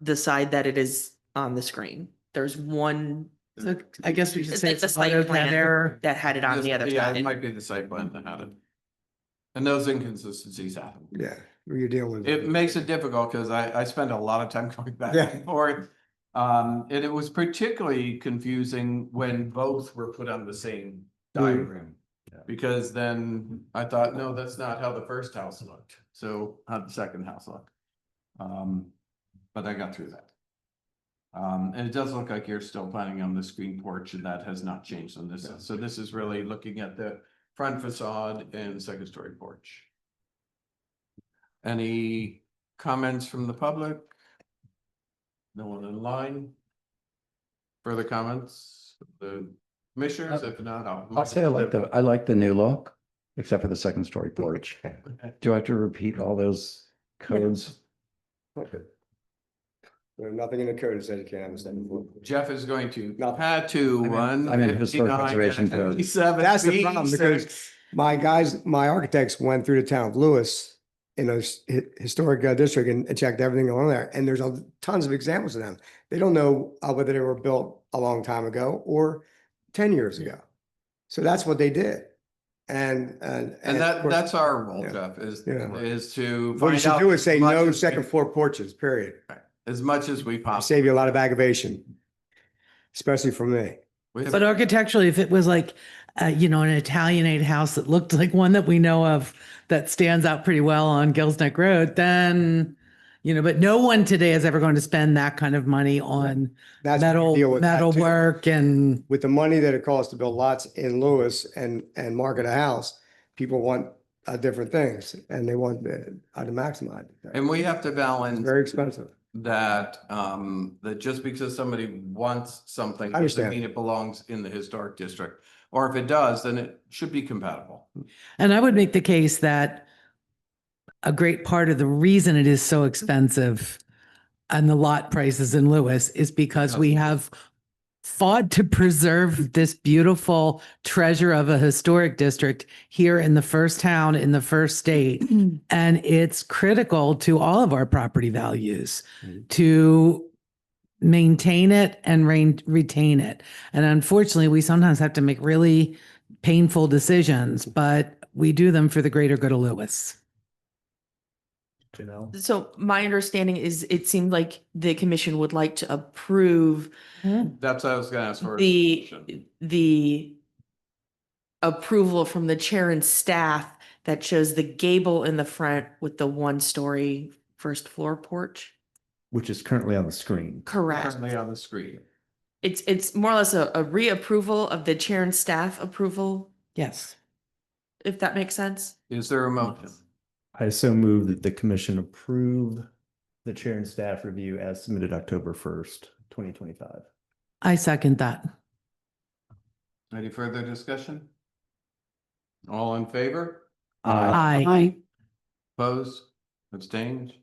the side that it is on the screen. There's one. So I guess we should say It's a it's site AutoCAD plan error. that had it on the other Yeah, it side. might be the site plan that had it. And those inconsistencies happen. Yeah, you're dealing with. It makes it difficult because I spend a lot of time going back and forth. And it was particularly confusing when both were put on the same diagram. Because then I thought, no, that's not how the first house looked. So how the second house looked. But I got through that. And it does look like you're still planning on the screen porch and that has not changed on this. So this is really looking at the front facade and 2nd story porch. Any comments from the public? No one in line? Further comments? The commissioners, if not, I'll say I like the new look, except for the 2nd story porch. Do I have to repeat all those codes? Okay. There's nothing in the code that says you can't have a second floor. Jeff is going to add to one. I'm in historic preservation code. That's the problem because my architects went through the town of Lewis in a historic district and checked everything on there. And there's tons of examples of them. They don't know whether they were built a long time ago or 10 years ago. So that's what they did. And that's our role, Yeah. Jeff, is Yeah. to What you find should out do is say as much no as second we- floor porches, period. as much as we possibly. Save you a lot of aggravation, especially from me. But architecturally, if it was like, you know, an Italianate house that looked like one that we know of that stands out pretty well on Gills Neck Road, then, you know, but no one today is ever going to spend that kind of money on That's what we deal with that metal too. work and. With the money that it costs to build lots in Lewis and market a house, people want different things and they want to maximize. And we have to balance Very expensive. that, that just because somebody wants something I doesn't understand. mean it belongs in the historic district. Or if it does, then it should be compatible. And I would make the case that a great part of the reason it is so expensive and the lot prices in Lewis is because we have fought to preserve this beautiful treasure of a historic district here in the first town in the first state. And it's critical to all of our property values to maintain it and retain it. And unfortunately, we sometimes have to make really painful decisions, but we do them for the greater good of Lewis. So my understanding is it seemed like the commission would like to approve That's what I was gonna ask for. the approval from the chair and staff that shows the gable in the front with the 1-story first floor porch. Which is currently on the screen. Correct. Currently on the screen. It's more or less a reapproval of the chair and staff approval, Yes. if that makes sense. Is there a motion? I so move that the commission approve the chair and staff review as submitted October 1st, 2025. I second that. Any further discussion? All in favor? Aye. Opposed? Abstained?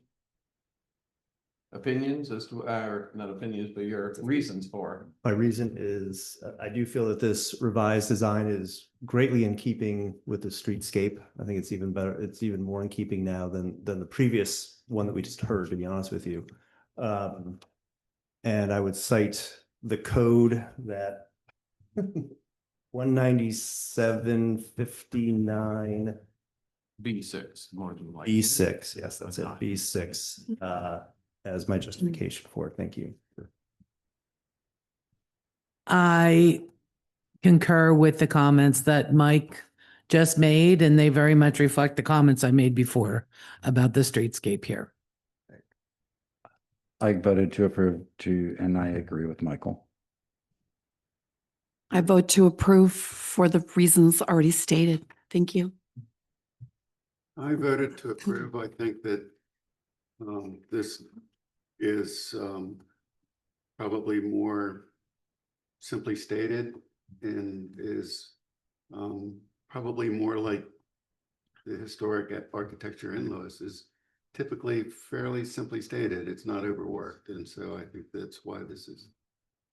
Opinions as to, or not opinions, but your reasons for. My reason is I do feel that this revised design is greatly in keeping with the streetscape. I think it's even better. It's even more in keeping now than the previous one that we just heard, to be honest with you. And I would cite the code that 19759 B6, more than likely. B6. Yes, that's it. B6 as my justification for it. Thank you. I concur with the comments that Mike just made, and they very much reflect the comments I made before about the streetscape here. I voted to approve and I agree with Michael. I vote to approve for the reasons already stated. Thank you. I voted to approve. I think that this is probably more simply stated and is probably more like the historic architecture in Lewis is typically fairly simply stated. It's not overworked. And so I think that's why this is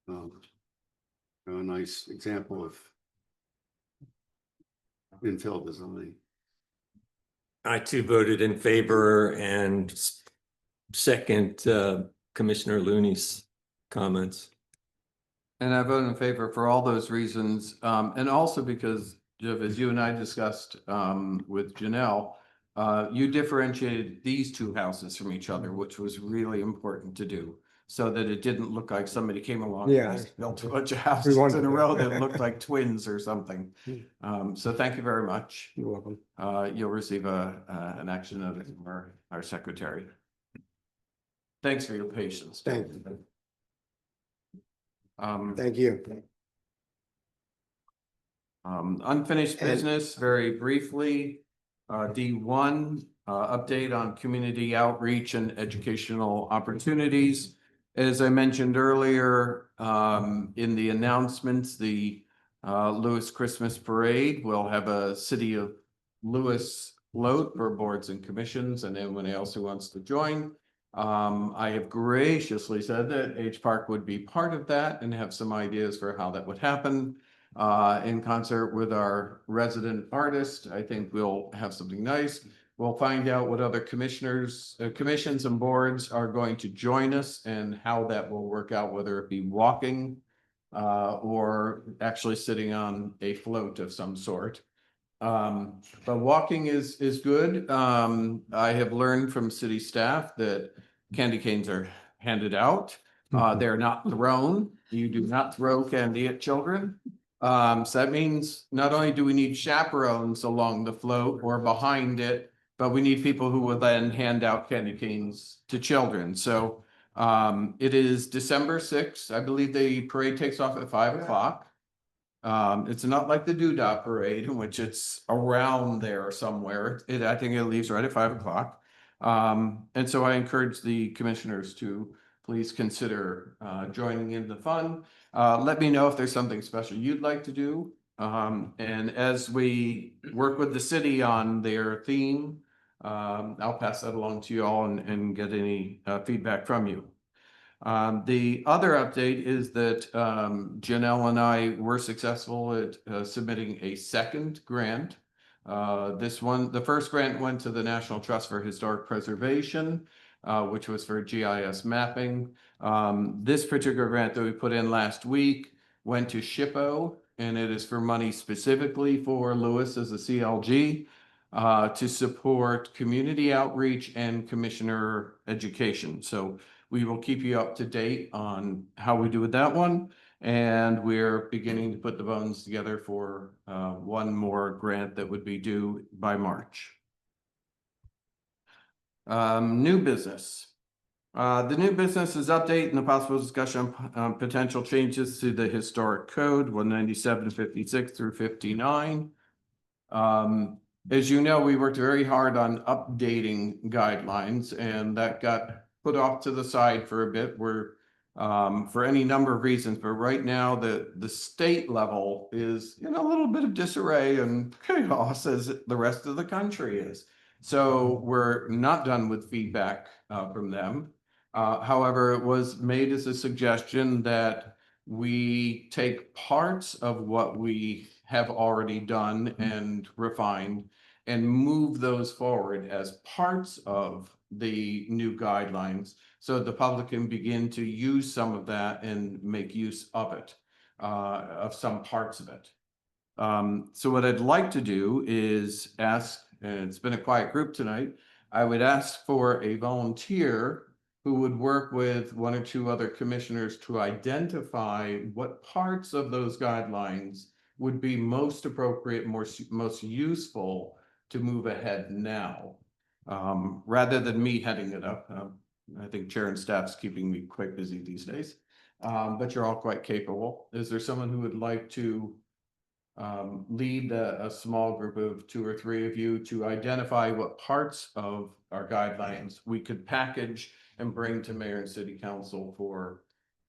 a nice example of infill design. I too voted in favor and second Commissioner Looney's comments. And I vote in favor for all those reasons. And also because, Jeff, as you and I discussed with Janelle, you differentiated these two houses from each other, which was really important to do. So that it didn't look like somebody came along Yeah. and built a bunch of houses wanted in a to. row that looked like twins or something. So thank you very much. You're welcome. You'll receive an action notice from our secretary. Thanks for your patience. Thank you. Um, Thank you. Unfinished business, very briefly. D1, update on community outreach and educational opportunities. As I mentioned earlier, in the announcements, the Lewis Christmas Parade will have a City of Lewis float for boards and commissions and anyone else who wants to join. I have graciously said that H Park would be part of that and have some ideas for how that would happen. In concert with our resident artist, I think we'll have something nice. We'll find out what other commissioners, commissions and boards are going to join us and how that will work out, whether it be walking or actually sitting on a float of some sort. But walking is good. I have learned from city staff that candy canes are handed out. They're not thrown. You do not throw candy at children. So that means not only do we need chaperones along the float or behind it, but we need people who will then hand out candy canes to children. So it is December 6th. I believe the parade takes off at 5 o'clock. It's not like the Doodah Parade in which it's around there somewhere. I think it leaves right at 5 o'clock. And so I encourage the commissioners to please consider joining in the fun. Let me know if there's something special you'd like to do. And as we work with the city on their theme, I'll pass that along to you all and get any feedback from you. The other update is that Janelle and I were successful at submitting a second grant. The first grant went to the National Trust for Historic Preservation, which was for GIS mapping. This particular grant that we put in last week went to SHPO, and it is for money specifically for Lewis as a CLG to support community outreach and commissioner education. So we will keep you up to date on how we do with that one. And we're beginning to put the bones together for one more grant that would be due by March. New business. The new business is update and the possible discussion on potential changes to the historic code 197-56 through 59. As you know, we worked very hard on updating guidelines, and that got put off to the side for a bit. We're for any number of reasons, but right now the state level is in a little bit of disarray and chaos as the rest of the country is. So we're not done with feedback from them. However, it was made as a suggestion that we take parts of what we have already done and refined and move those forward as parts of the new guidelines so the public can begin to use some of that and make use of it, of some parts of it. So what I'd like to do is ask, and it's been a quiet group tonight, I would ask for a volunteer who would work with one or two other commissioners to identify what parts of those guidelines would be most appropriate, most useful to move ahead now, rather than me heading it up. I think chair and staff's keeping me quite busy these days, but you're all quite capable. Is there someone who would like to lead a small group of 2 or 3 of you to identify what parts of our guidelines we could package and bring to mayor and city council for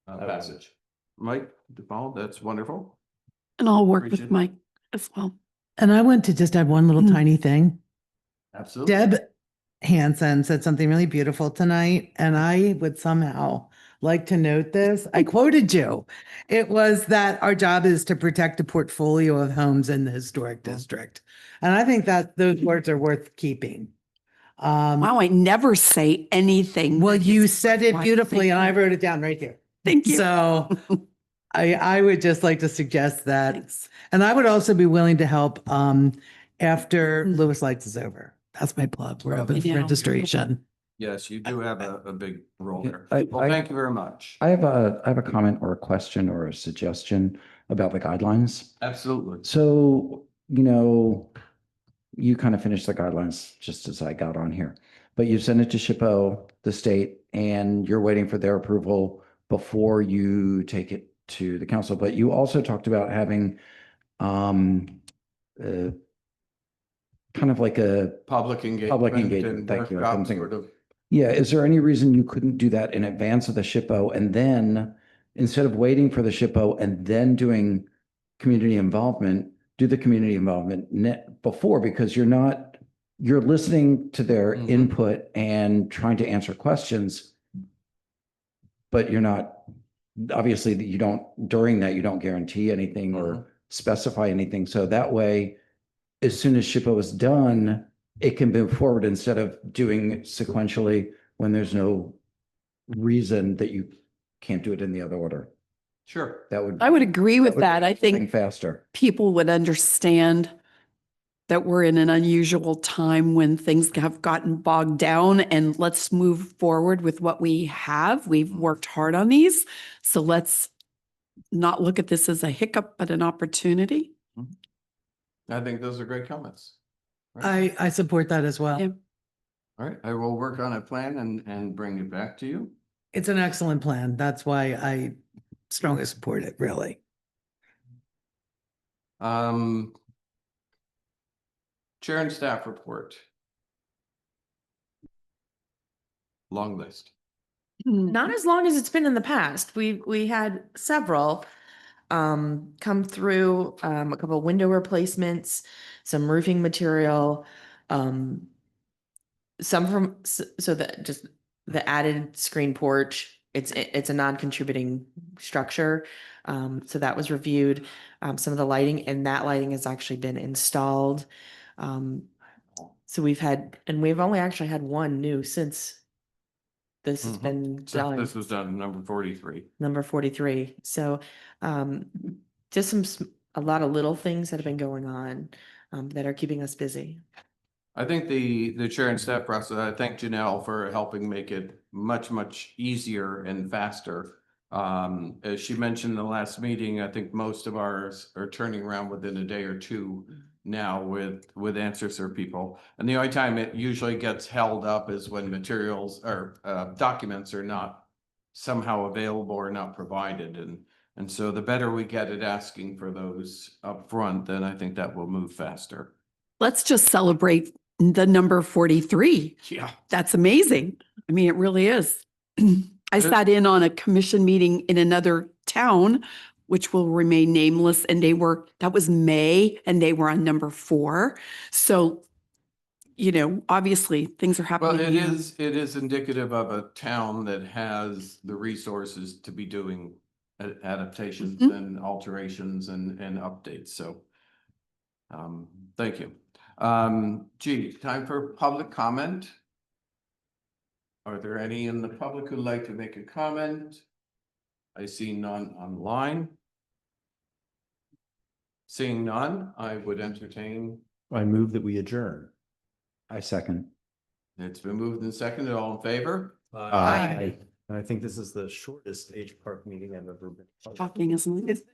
passage? Mike DePaul, that's wonderful. And I'll work Appreciate with it. Mike as well. And I want to just add one little tiny thing. Absolutely. Deb Hansen said something really beautiful tonight, and I would somehow like to note this. I quoted you. It was that our job is to protect a portfolio of homes in the historic district. And I think that those words are worth keeping. Wow, I never say anything. Well, you said it Why, beautifully, thank and I you. wrote it down right here. Thank you. So I would just like to suggest that. Thanks. And I would also be willing to help after Lewis Lights is over. That's my plug. We're open for Yeah. registration. Yes, you do have a big role there. I- Well, thank you very much. I have a comment or a question or a suggestion about the guidelines. Absolutely. So, you kind of finished the guidelines just as I got on here, but you sent it to SHPO, the state, and you're waiting for their approval before you take it to the council. But you also talked about having kind of like a Public engagement. Public engagement, and thank you. I workshop couldn't think sort of- of. Yeah, is there any reason you couldn't do that in advance of the SHPO and then instead of waiting for the SHPO and then doing community involvement, do the community involvement before, because you're not you're listening to their Mhm. input and trying to answer questions, but you're not, obviously, that you don't, during that, you don't guarantee anything or specify anything. So that way, as soon as SHPO is done, it can move forward instead of doing sequentially when there's no reason that you can't do it in the other order. Sure. That would. I would agree with that. I Think think faster. people would understand that we're in an unusual time when things have gotten bogged down, and let's move forward with what we have. We've worked hard on these. So let's not look at this as a hiccup, but an opportunity. I think those are great comments. Right. I support that as well. Yeah. All right, I will work on a plan and bring it back to you. It's an excellent plan. That's why I strongly support it, really. Chair and staff report. Long list. Not as long as it's been in the past. We had several come through, a couple of window replacements, some roofing material, some from, so that just the added screen porch, it's a non-contributing structure. So that was reviewed. Some of the lighting, and that lighting has actually been installed. So we've only actually had one new since this has been So done. this was done number 43. Number 43. So just a lot of little things that have been going on that are keeping us busy. I think the chair and staff process, I thank Janelle for helping make it much easier and faster. As she mentioned in the last meeting, I think most of ours are turning around within a day or two now with answers for people. And the only time it usually gets held up is when materials or documents are not somehow available or not provided. And so the better we get at asking for those up front, then I think that will move faster. Let's just celebrate the number 43. Yeah. That's amazing. I mean, it really is. I sat in on a commission meeting in another town, which will remain nameless, and that was May, and they were on number 4. So, obviously things are happening. Well, it is indicative of a town that has the resources to be doing adaptations and alterations and updates. So, thank you. Time for public comment. Are there any in the public who'd like to make a comment? I see none online. Seeing none, I would entertain. I move that we adjourn. I second. It's been moved and seconded. All in favor? Aye. And I think this is the shortest H Park meeting I've ever been. Shocking, isn't it?